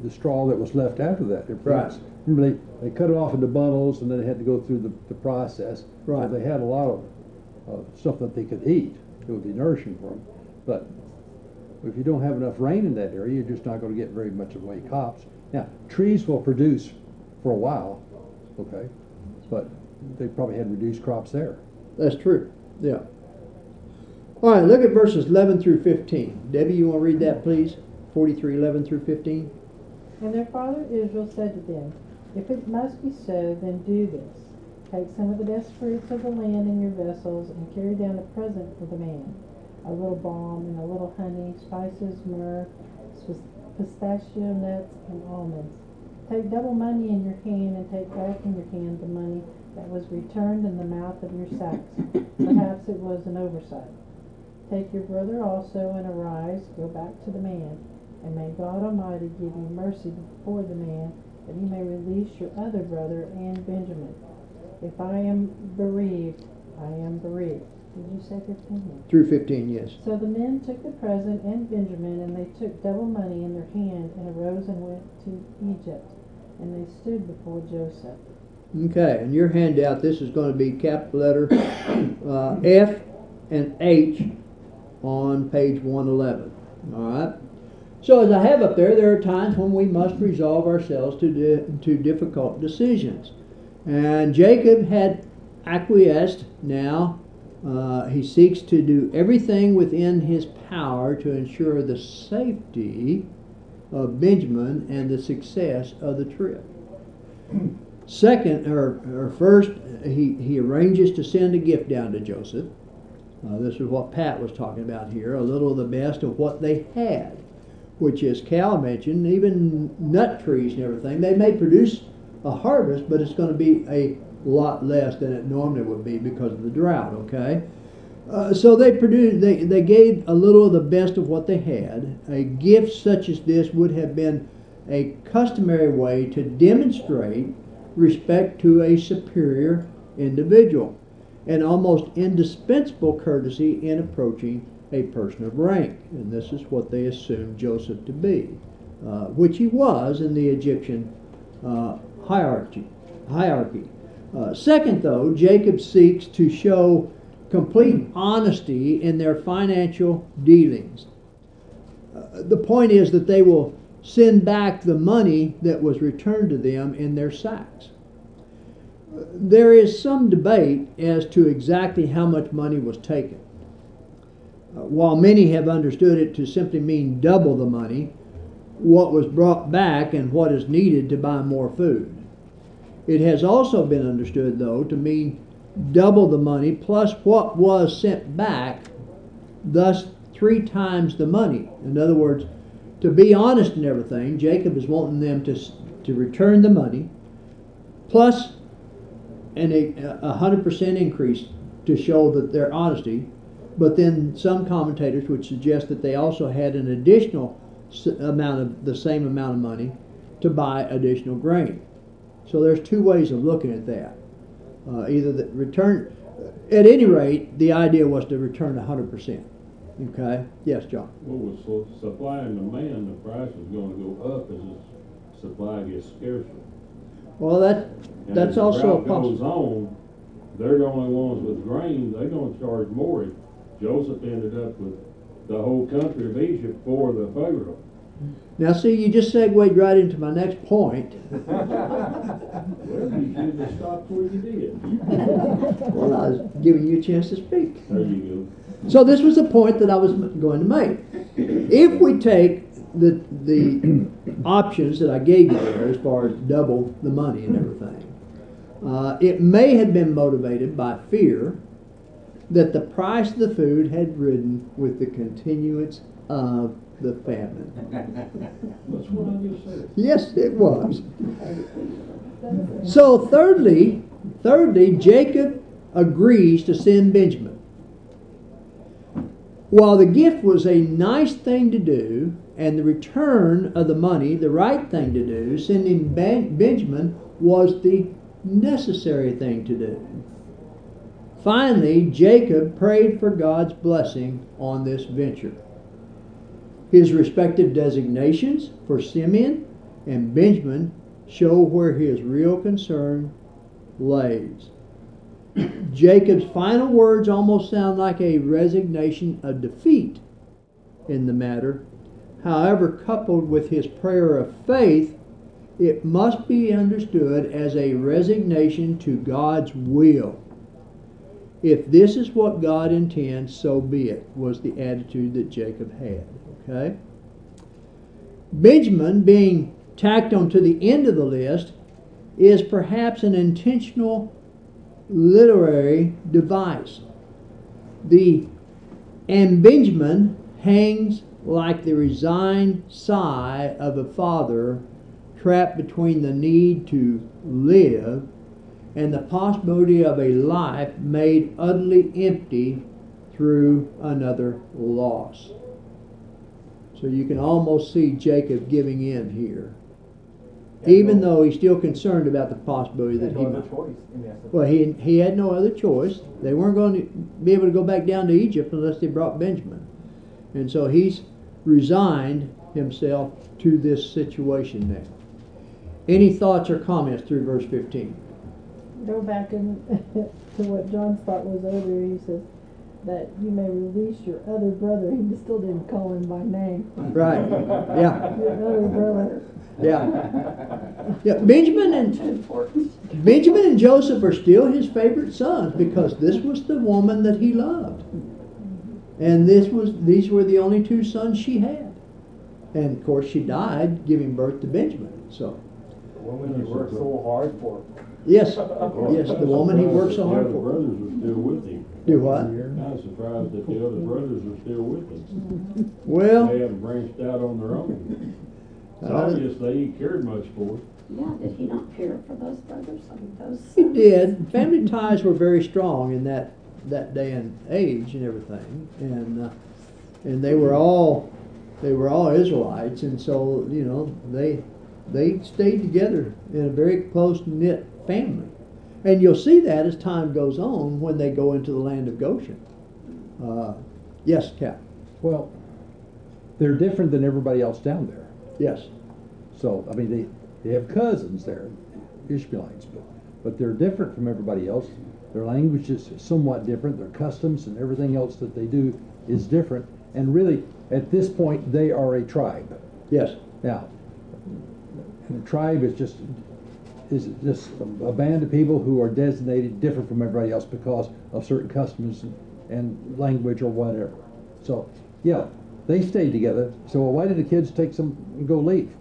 [SPEAKER 9] the straw that was left after that.
[SPEAKER 1] Right.
[SPEAKER 9] Remember, they cut it off into bundles, and then they had to go through the process.
[SPEAKER 1] Right.
[SPEAKER 9] So they had a lot of stuff that they could eat. It would be nourishing for them. But if you don't have enough rain in that area, you're just not going to get very much of a crops. Now, trees will produce for a while, okay, but they probably had reduced crops there.
[SPEAKER 1] that's true, yeah. All right, look at verses 11 through 15. Debbie, you want to read that, please? 43, 11 through 15.
[SPEAKER 12] And their father Israel said to them, If it must be so, then do this. Take some of the best fruits of the land in your vessels, and carry down a present for the man, a little balm and a little honey, spices, myrrh, pistachio nuts, and almonds. Take double money in your hand, and take back in your hand the money that was returned in the mouth of your sacks. Perhaps it was an oversight. Take your brother also, and arise, go back to the man, and may God Almighty give you mercy before the man, that he may release your other brother and Benjamin. If I am bereaved, I am bereaved. Did you say 15?
[SPEAKER 1] Through 15, yes.
[SPEAKER 12] So the men took the present and Benjamin, and they took double money in their hand, and arose and went to Egypt. And they stood before Joseph.
[SPEAKER 1] Okay, and your handout, this is going to be capital letter F and H on page 111. All right? So as I have up there, there are times when we must resolve ourselves to difficult decisions. And Jacob had acquiesced now. He seeks to do everything within his power to ensure the safety of Benjamin and the success of the trip. Second, or first, he arranges to send a gift down to Joseph. This is what Pat was talking about here, a little of the best of what they had, which, as Cal mentioned, even nut trees and everything, they may produce a harvest, but it's going to be a lot less than it normally would be because of the drought, okay? So they gave a little of the best of what they had. A gift such as this would have been a customary way to demonstrate respect to a superior individual, and almost indispensable courtesy in approaching a person of rank. And this is what they assumed Joseph to be, which he was in the Egyptian hierarchy. Second, though, Jacob seeks to show complete honesty in their financial dealings. The point is that they will send back the money that was returned to them in their sacks. There is some debate as to exactly how much money was taken. While many have understood it to simply mean double the money, what was brought back and what is needed to buy more food. It has also been understood, though, to mean double the money plus what was sent back, thus 3 times the money. In other words, to be honest in everything, Jacob is wanting them to return the money plus a 100% increase to show that their honesty. But then some commentators would suggest that they also had an additional amount of the same amount of money to buy additional grain. So there's 2 ways of looking at that. Either the return, at any rate, the idea was to return 100%. Okay? Yes, John.
[SPEAKER 7] Well, with supply and demand, the price is going to go up as the supply gets scarcer.
[SPEAKER 1] Well, that's also a
[SPEAKER 7] possibility. As the drought goes on, they're the only ones with grain. They're going to charge more. Joseph ended up with the whole country of Egypt for the Pharaoh.
[SPEAKER 1] Now, see, you just segued right into my next point.
[SPEAKER 7] Well, you should have stopped where you did.
[SPEAKER 1] Well, I was giving you a chance to speak.
[SPEAKER 7] There you go.
[SPEAKER 1] So this was a point that I was going to make. If we take the options that I gave you there as far as double the money and everything, it may have been motivated by fear that the price of the food had risen with the continuance of the famine.
[SPEAKER 7] That's what I just said.
[SPEAKER 1] Yes, it was. So thirdly, Jacob agrees to send Benjamin. While the gift was a nice thing to do, and the return of the money the right thing to do, sending Benjamin was the necessary thing to do. Finally, Jacob prayed for God's blessing on this venture. His respective designations for Simeon and Benjamin show where his real concern lays. Jacob's final words almost sound like a resignation of defeat in the matter. However, coupled with his prayer of faith, it must be understood as a resignation to God's will. If this is what God intends, so be it, was the attitude that Jacob had. Okay? Benjamin, being tacked onto the end of the list, is perhaps an intentional literary device. The "and Benjamin" hangs like the resigned sigh of a father trapped between the need to live and the possibility of a life made utterly empty through another loss. So you can almost see Jacob giving in here, even though he's still concerned about the possibility that he might. Well, he had no other choice. They weren't going to be able to go back down to Egypt unless they brought Benjamin. And so he's resigned himself to this situation now. Any thoughts or comments through verse 15?
[SPEAKER 12] Go back to what John's thought was earlier. He says, that you may release your other brother. He still didn't call him by name.
[SPEAKER 1] Right, yeah,
[SPEAKER 12] Your other brother.
[SPEAKER 1] yeah. Yeah, Benjamin and Joseph are still his favorite sons because this was the woman that he loved. And these were the only two sons she had. And of course she died giving birth to Benjamin, so.
[SPEAKER 8] The woman you worked so hard for.
[SPEAKER 1] Yes, yes, the woman he worked so hard
[SPEAKER 7] The other
[SPEAKER 1] for.
[SPEAKER 7] brothers are still with him.
[SPEAKER 1] Do what?
[SPEAKER 7] I'm surprised that the other brothers are still with him.
[SPEAKER 1] Well,
[SPEAKER 7] They haven't branched out on their own. It's obvious they ain't cared much for it.
[SPEAKER 4] Yeah, did he not care for those brothers? I mean, those
[SPEAKER 1] he
[SPEAKER 4] sons?
[SPEAKER 1] did. Family ties were very strong in that day and age and everything, and they were all Israelites, and so they stayed together in a very close knit family, and you'll see that as time goes on when they go into the land of Goshen. Yes, Cap.
[SPEAKER 9] Well, they're different than everybody else down there.
[SPEAKER 1] Yes.
[SPEAKER 9] So, I mean, they have cousins there, Ishmaelites, but they're different from everybody else. Their language is somewhat different. Their customs and everything else that they do is different. And really, at this point, they are a tribe.
[SPEAKER 1] Yes.
[SPEAKER 9] Now, and a tribe is just a band of people who are designated different from everybody else because of certain customs and language or whatever. So, yeah, they stayed together. So why did the kids take some and go leave?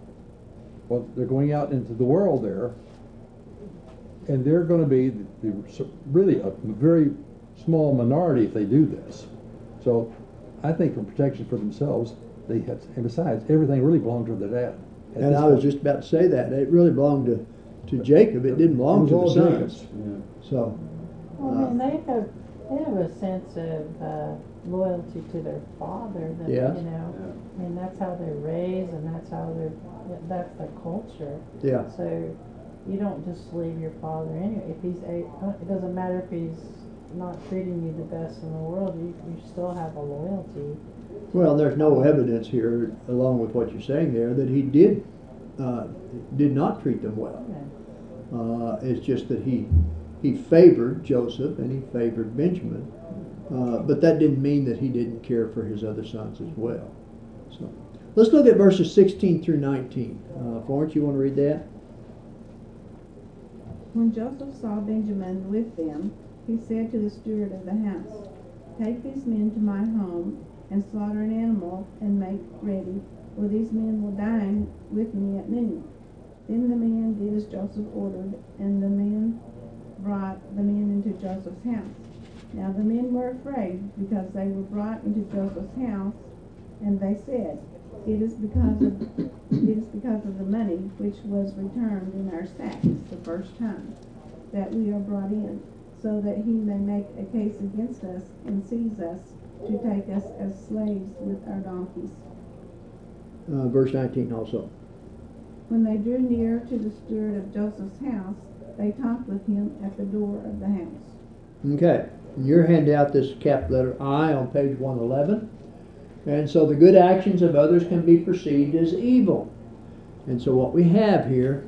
[SPEAKER 9] Well, they're going out into the world there, and they're going to be really a very small minority if they do this. So I think for protection for themselves, they had, and besides, everything really belonged to their dad.
[SPEAKER 1] And I was just about to say that. It really belonged to Jacob. It didn't belong to the sons. So.
[SPEAKER 12] Well, I mean, they have a sense of loyalty to their father. That,
[SPEAKER 1] Yes.
[SPEAKER 12] You know, I mean, that's how they're raised, and that's the culture.
[SPEAKER 1] Yeah.
[SPEAKER 12] So you don't just leave your father anyway. If it doesn't matter if he's not treating you the best in the world. You still have a loyalty.
[SPEAKER 1] Well, there's no evidence here, along with what you're saying there, that he did not treat them well. It's just that he favored Joseph and he favored Benjamin, but that didn't mean that he didn't care for his other sons as well. So let's look at verses 16 through 19. Florence, you want to read that?
[SPEAKER 3] When Joseph saw Benjamin with them, he said to the steward of the house, "Take these men to my home and slaughter an animal and make ready, or these men will dine with me at noon." Then the man did as Joseph ordered, and the men brought the men into Joseph's house. Now the men were afraid, because they were brought into Joseph's house, and they said, It is because of the money which was returned in our sacks the first time that we are brought in, so that he may make a case against us and seize us to take us as slaves with our donkeys.
[SPEAKER 1] Verse 19 also.
[SPEAKER 3] When they drew near to the steward of Joseph's house, they talked with him at the door of the house.
[SPEAKER 1] Okay, in your handout, this capital letter I on page 111. And so the good actions of others can be perceived as evil. And so what we have here,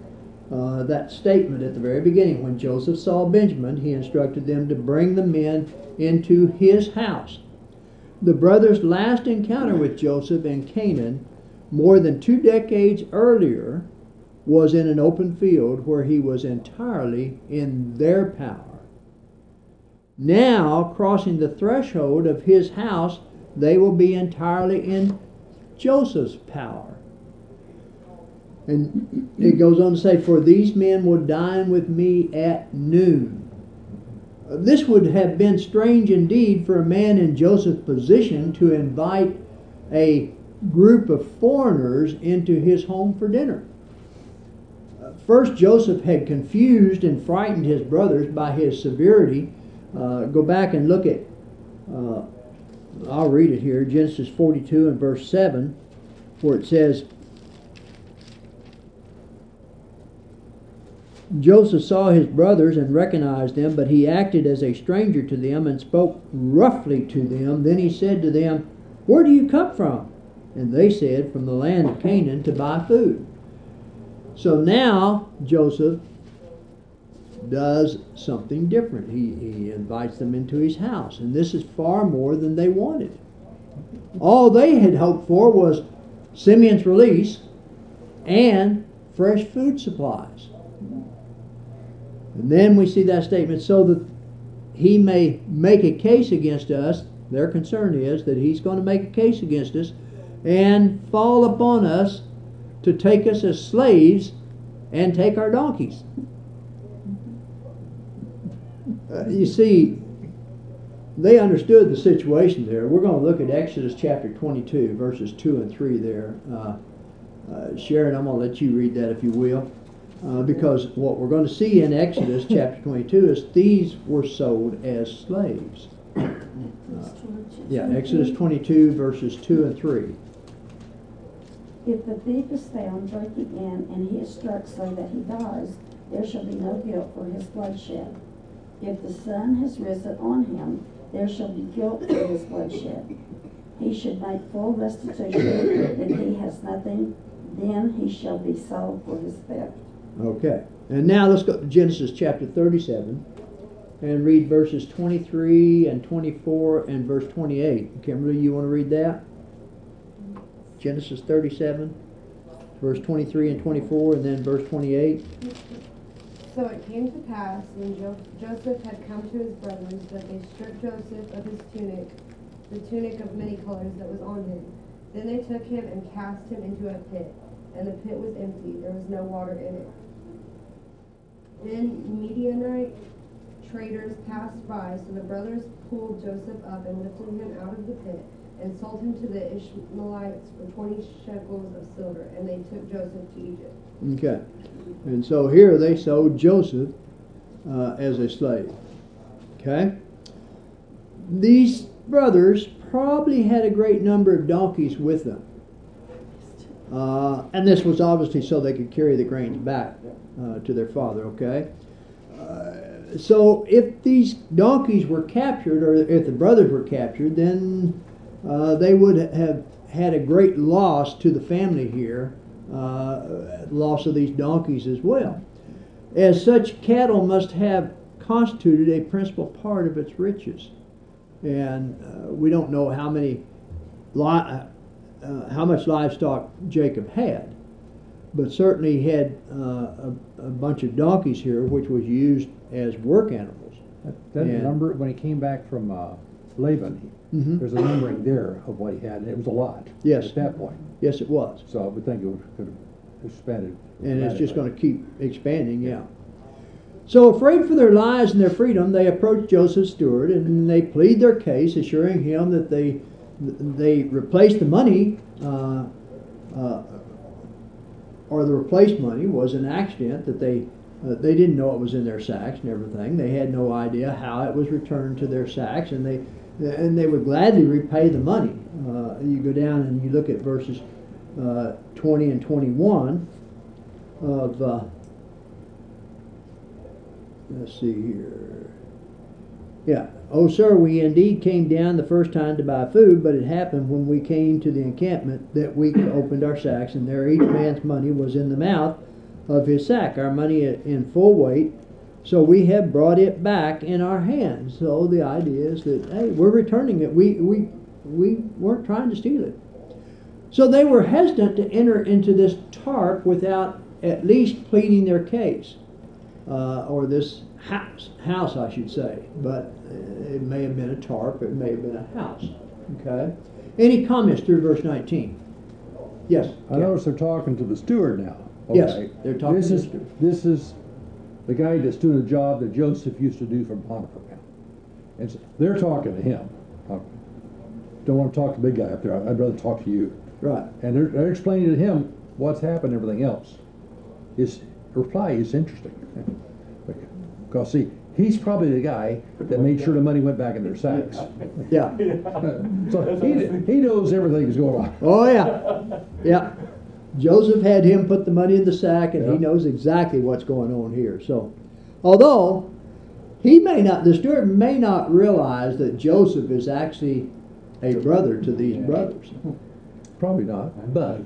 [SPEAKER 1] that statement at the very beginning, when Joseph saw Benjamin, he instructed them to bring the men into his house. The brothers' last encounter with Joseph in Canaan, more than 2 decades earlier, was in an open field where he was entirely in their power. Now, crossing the threshold of his house, they will be entirely in Joseph's power. And it goes on to say, "For these men will dine with me at noon." This would have been strange indeed for a man in Joseph's position to invite a group of foreigners into his home for dinner. First, Joseph had confused and frightened his brothers by his severity. Go back and look at, I'll read it here, Genesis 42 and verse 7, where it says, Joseph saw his brothers and recognized them, but he acted as a stranger to them and spoke roughly to them. Then he said to them, "Where do you come from?" And they said, "From the land of Canaan to buy food." So now Joseph does something different. He invites them into his house, and this is far more than they wanted. All they had hoped for was Simeon's release and fresh food supplies. And then we see that statement, so that he may make a case against us. Their concern is that he's going to make a case against us and fall upon us to take us as slaves and take our donkeys. You see, they understood the situation there. We're going to look at Exodus chapter 22, verses 2 and 3 there. Sharon, I'm going to let you read that if you will. Because what we're going to see in Exodus chapter 22 is thieves were sold as slaves. Exodus 22, verses 2 and 3.
[SPEAKER 4] If the thief is found breaking in and he is struck so that he dies, there shall be no guilt for his bloodshed. If the sun has risen on him, there shall be guilt for his bloodshed. He should make full restitution. If he has nothing, then he shall be sold for his theft.
[SPEAKER 1] Okay. And now let's go to Genesis chapter 37 and read verses 23 and 24 and verse 28. Kimberly, you want to read that? Genesis 37, verse 23 and 24, and then verse 28.
[SPEAKER 14] So it came to pass, when Joseph had come to his brothers, that they stripped Joseph of his tunic, the tunic of many colors that was on him. Then they took him and cast him into a pit, and the pit was empty, there was no water in it. Then Midianite traders passed by, so the brothers pulled Joseph up and lifted him out of the pit, and sold him to the Ishmaelites for 20 shekels of silver, and they took Joseph to Egypt.
[SPEAKER 1] Okay. And so here they sold Joseph as a slave. Okay? These brothers probably had a great number of donkeys with them. And this was obviously so they could carry the grains back to their father, okay? So if these donkeys were captured, or if the brothers were captured, then they would have had a great loss to the family here, loss of these donkeys as well. As such, cattle must have constituted a principal part of its riches. And we don't know how much livestock Jacob had, but certainly he had a bunch of donkeys here, which was used as work animals.
[SPEAKER 9] That number, when he came back from Laban, there's a numbering there of what he had, and it was a lot.
[SPEAKER 1] Yes.
[SPEAKER 9] At that point.
[SPEAKER 1] Yes, it was.
[SPEAKER 9] So I would think it could have expanded.
[SPEAKER 1] And it's just going to keep expanding, yeah. So afraid for their lives and their freedom, they approached Joseph's steward, and they plead their case, assuring him that they replaced the money, or the replaced money was an accident, that they didn't know it was in their sacks and everything. They had no idea how it was returned to their sacks, and they would gladly repay the money. You go down and you look at verses 20 and 21 of let's see here. Yeah. Oh, sir, we indeed came down the first time to buy food, but it happened when we came to the encampment that we opened our sacks, and there each man's money was in the mouth of his sack, our money in full weight. So we have brought it back in our hands. So the idea is that, hey, we're returning it. We weren't trying to steal it. So they were hesitant to enter into this tarp without at least pleading their case. Or this house, I should say, but it may have been a tarp, it may have been a house. Okay. Any comments through verse 19? Yes.
[SPEAKER 9] I notice they're talking to the steward now. Okay.
[SPEAKER 1] Yes, they're talking to the steward.
[SPEAKER 9] This is the guy that's doing the job that Joseph used to do for Potiphar. And so they're talking to him. Don't want to talk to the big guy up there. I'd rather talk to you.
[SPEAKER 1] Right.
[SPEAKER 9] And they're explaining to him what's happened and everything else. His reply is interesting. Because, see, he's probably the guy that made sure the money went back in their sacks.
[SPEAKER 1] Yeah.
[SPEAKER 9] So he knows everything that's going on.
[SPEAKER 1] Oh, yeah. Yeah. Joseph had him put the money in the sack, and he knows exactly what's going on here. So, although the steward may not realize that Joseph is actually a brother to these brothers.
[SPEAKER 9] Probably not, but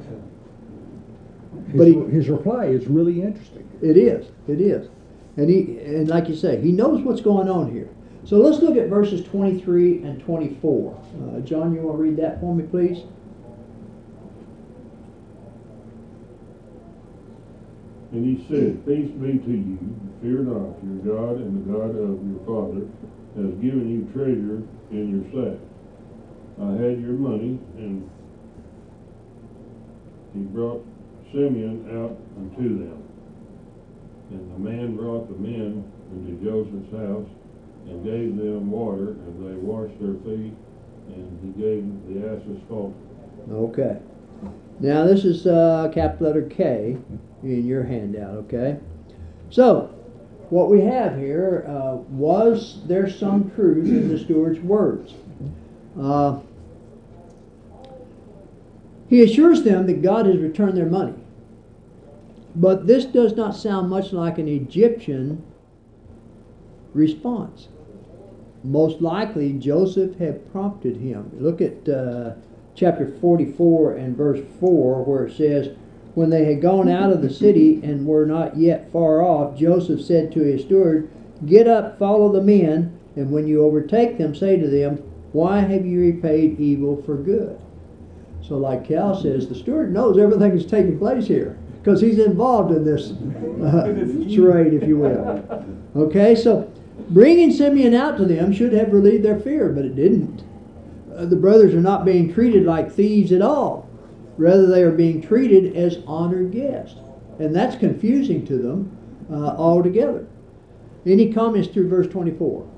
[SPEAKER 1] But
[SPEAKER 9] his reply is really interesting.
[SPEAKER 1] It is. It is. And like you say, he knows what's going on here. So let's look at verses 23 and 24. John, you want to read that for me, please?
[SPEAKER 7] And he said, Peace be to you, fear not, your God and the God of your father has given you treasure in your sack. I had your money, and he brought Simeon out unto them. And the man brought the men into Joseph's house, and gave them water, and they washed their feet, and he gave the asses salt.
[SPEAKER 1] Okay. Now this is capital letter K in your handout, okay? So, what we have here, was there some truth in the steward's words? He assures them that God has returned their money. But this does not sound much like an Egyptian response. Most likely Joseph had prompted him. Look at chapter 44 and verse 4, where it says, when they had gone out of the city and were not yet far off, Joseph said to his steward, get up, follow the men, and when you overtake them, say to them, why have you repaid evil for good? So like Cal says, the steward knows everything that's taking place here, because he's involved in this charade, if you will. Okay, so bringing Simeon out to them should have relieved their fear, but it didn't. The brothers are not being treated like thieves at all. Rather, they are being treated as honored guests. And that's confusing to them altogether. Any comments through verse 24?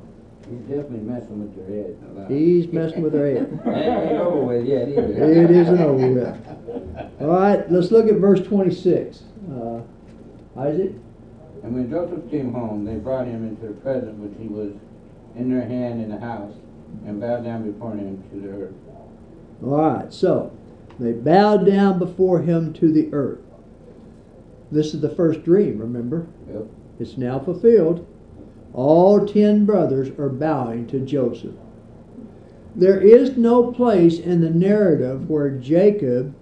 [SPEAKER 15] He's definitely messing with their head.
[SPEAKER 1] He's messing with their head.
[SPEAKER 15] It ain't over with yet either.
[SPEAKER 1] It isn't over with. All right, let's look at verse 26. Isaac?
[SPEAKER 15] And when Joseph came home, they brought him into the present which he was in their hand in the house, and bowed down before him to the earth.
[SPEAKER 1] All right, so they bowed down before him to the earth. This is the first dream, remember?
[SPEAKER 15] Yep.
[SPEAKER 1] It's now fulfilled. All 10 brothers are bowing to Joseph. There is no place in the narrative where Jacob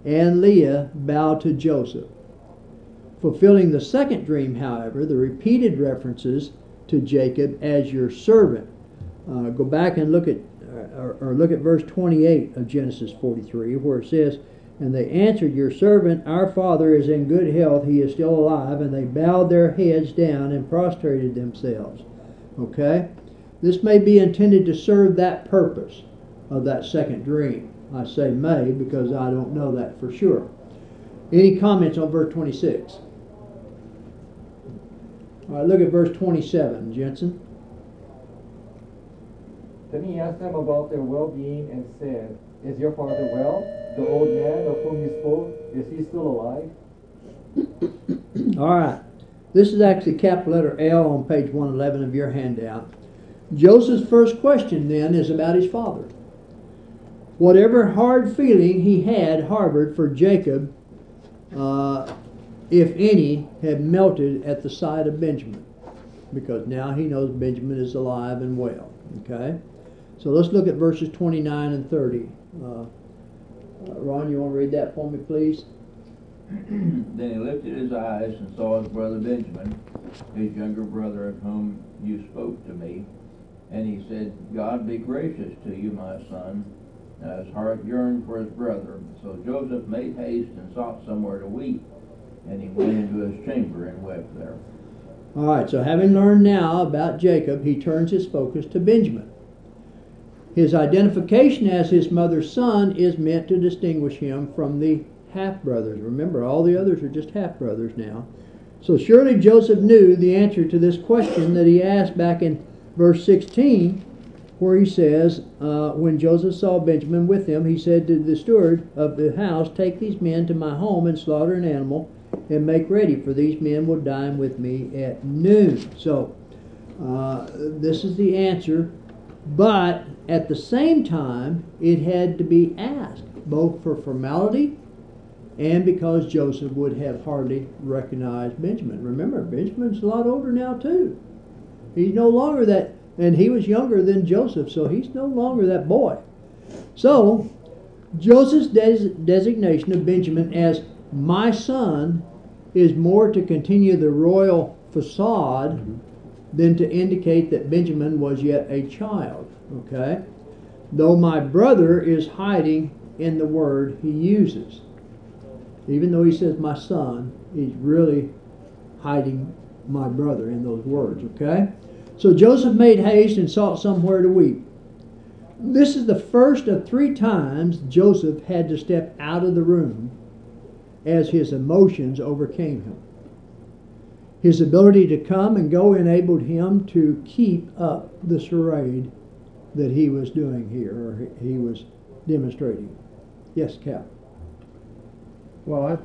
[SPEAKER 1] and Leah bow to Joseph. Fulfilling the second dream, however, the repeated references to Jacob as your servant. Go back and look at verse 28 of Genesis 43, where it says, and they answered, your servant, our father, is in good health, he is still alive, and they bowed their heads down and prostrated themselves. Okay? This may be intended to serve that purpose of that second dream. I say may because I don't know that for sure. Any comments on verse 26? All right, look at verse 27, Jensen.
[SPEAKER 8] Then he asked them about their well-being and said, is your father well? The old man of whom you spoke, is he still alive?
[SPEAKER 1] All right. This is actually capital letter L on page 111 of your handout. Joseph's first question then is about his father. Whatever hard feeling he had harbored for Jacob, if any, had melted at the sight of Benjamin, because now he knows Benjamin is alive and well. Okay? So let's look at verses 29 and 30. Ron, you want to read that for me, please?
[SPEAKER 16] Then he lifted his eyes and saw his brother Benjamin, his younger brother, of whom you spoke to me. And he said, God be gracious to you, my son. Now his heart yearned for his brother. So Joseph made haste and sought somewhere to weep. And he went into his chamber and wept there.
[SPEAKER 1] All right, so having learned now about Jacob, he turns his focus to Benjamin. His identification as his mother's son is meant to distinguish him from the half-brothers. Remember, all the others are just half-brothers now. So surely Joseph knew the answer to this question that he asked back in verse 16, where he says, when Joseph saw Benjamin with him, he said to the steward of the house, take these men to my home and slaughter an animal and make ready, for these men will dine with me at noon. So this is the answer. But at the same time, it had to be asked, both for formality and because Joseph would have hardly recognized Benjamin. Remember, Benjamin's a lot older now too. He's no longer that, and he was younger than Joseph, so he's no longer that boy. So, Joseph's designation of Benjamin as my son is more to continue the royal facade than to indicate that Benjamin was yet a child. Okay? Though my brother is hiding in the word he uses. Even though he says my son, he's really hiding my brother in those words. Okay? So Joseph made haste and sought somewhere to weep. This is the first of 3 times Joseph had to step out of the room as his emotions overcame him. His ability to come and go enabled him to keep up the charade that he was doing here, or he was demonstrating. Yes, Cap.
[SPEAKER 9] Well,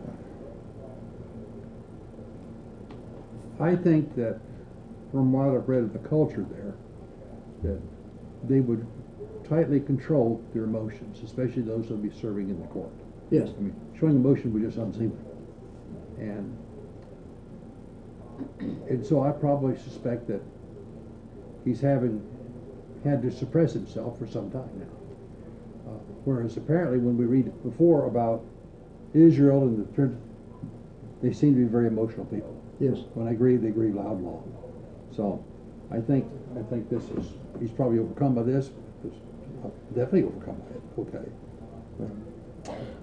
[SPEAKER 9] I think that from what I've read of the culture there, that they would tightly control their emotions, especially those who would be serving in the court.
[SPEAKER 1] Yes.
[SPEAKER 9] I mean, showing emotion was just unseemly. And so I probably suspect that he's had to suppress himself for some time now. Whereas apparently when we read before about Israel and they seem to be very emotional people.
[SPEAKER 1] Yes.
[SPEAKER 9] When they grieve loud and long. So I think he's probably overcome by this. Definitely overcome by it. Okay.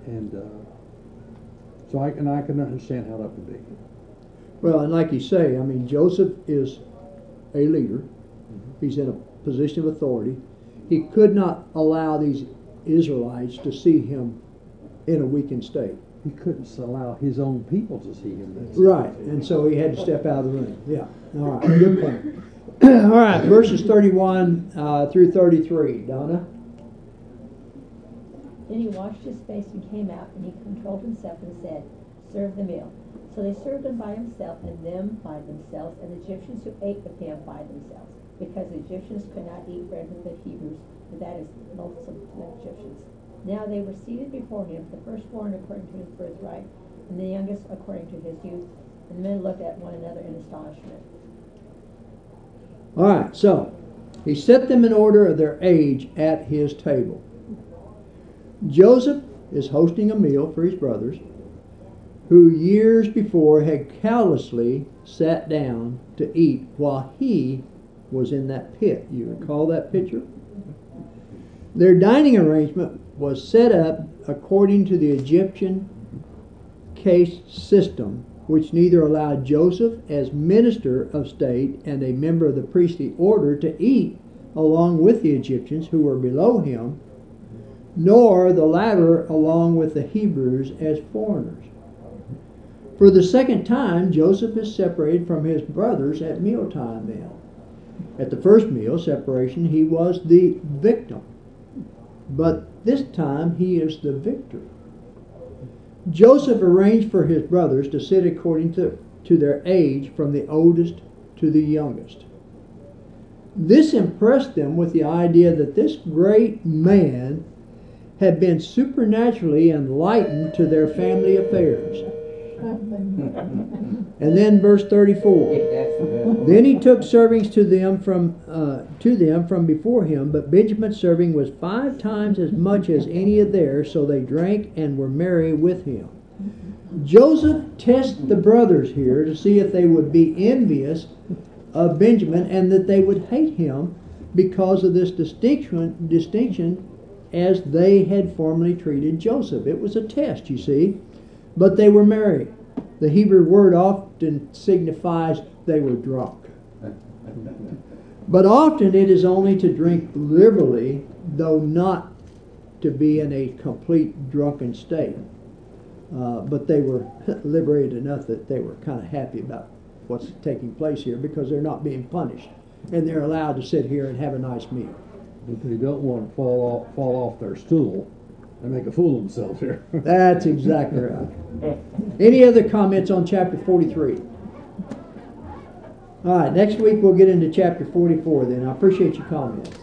[SPEAKER 9] And so I can understand how that would be.
[SPEAKER 1] Well, and like you say, I mean, Joseph is a leader. He's in a position of authority. He could not allow these Israelites to see him in a weakened state.
[SPEAKER 9] He couldn't allow his own people to see him.
[SPEAKER 1] Right, and so he had to step out of the room. Yeah, all right, good point. All right, verses 31 through 33. Donna?
[SPEAKER 6] Then he washed his face and came out, and he controlled himself and said, serve the meal. So they served him by himself, and them by themselves, and the Egyptians who ate with him by themselves, because the Egyptians could not eat bread with the Hebrews, for that is loathsome to the Egyptians. Now they were seated before him, the firstborn according to his birthright, and the youngest according to his youth. And the men looked at one another in astonishment.
[SPEAKER 1] All right, so he set them in order of their age at his table. Joseph is hosting a meal for his brothers, who years before had callously sat down to eat while he was in that pit. You recall that picture? Their dining arrangement was set up according to the Egyptian caste system, which neither allowed Joseph as minister of state and a member of the priestly order to eat along with the Egyptians who were below him, nor the latter along with the Hebrews as foreigners. For the second time, Joseph is separated from his brothers at mealtime then. At the first meal separation, he was the victim. But this time, he is the victor. Joseph arranged for his brothers to sit according to their age, from the oldest to the youngest. This impressed them with the idea that this great man had been supernaturally enlightened to their family affairs. And then verse 34. Then he took servings to them from before him, but Benjamin's serving was 5 times as much as any of theirs, so they drank and were merry with him. Joseph tests the brothers here to see if they would be envious of Benjamin and that they would hate him because of this distinction as they had formerly treated Joseph. It was a test, you see. But they were merry. The Hebrew word often signifies they were drunk. But often it is only to drink liberally, though not to be in a complete drunken state. But they were liberated enough that they were kind of happy about what's taking place here because they're not being punished. And they're allowed to sit here and have a nice meal.
[SPEAKER 9] But they don't want to fall off their stool and make a fool of themselves here.
[SPEAKER 1] That's exactly right. Any other comments on chapter 43? All right, next week we'll get into chapter 44 then. I appreciate your comments.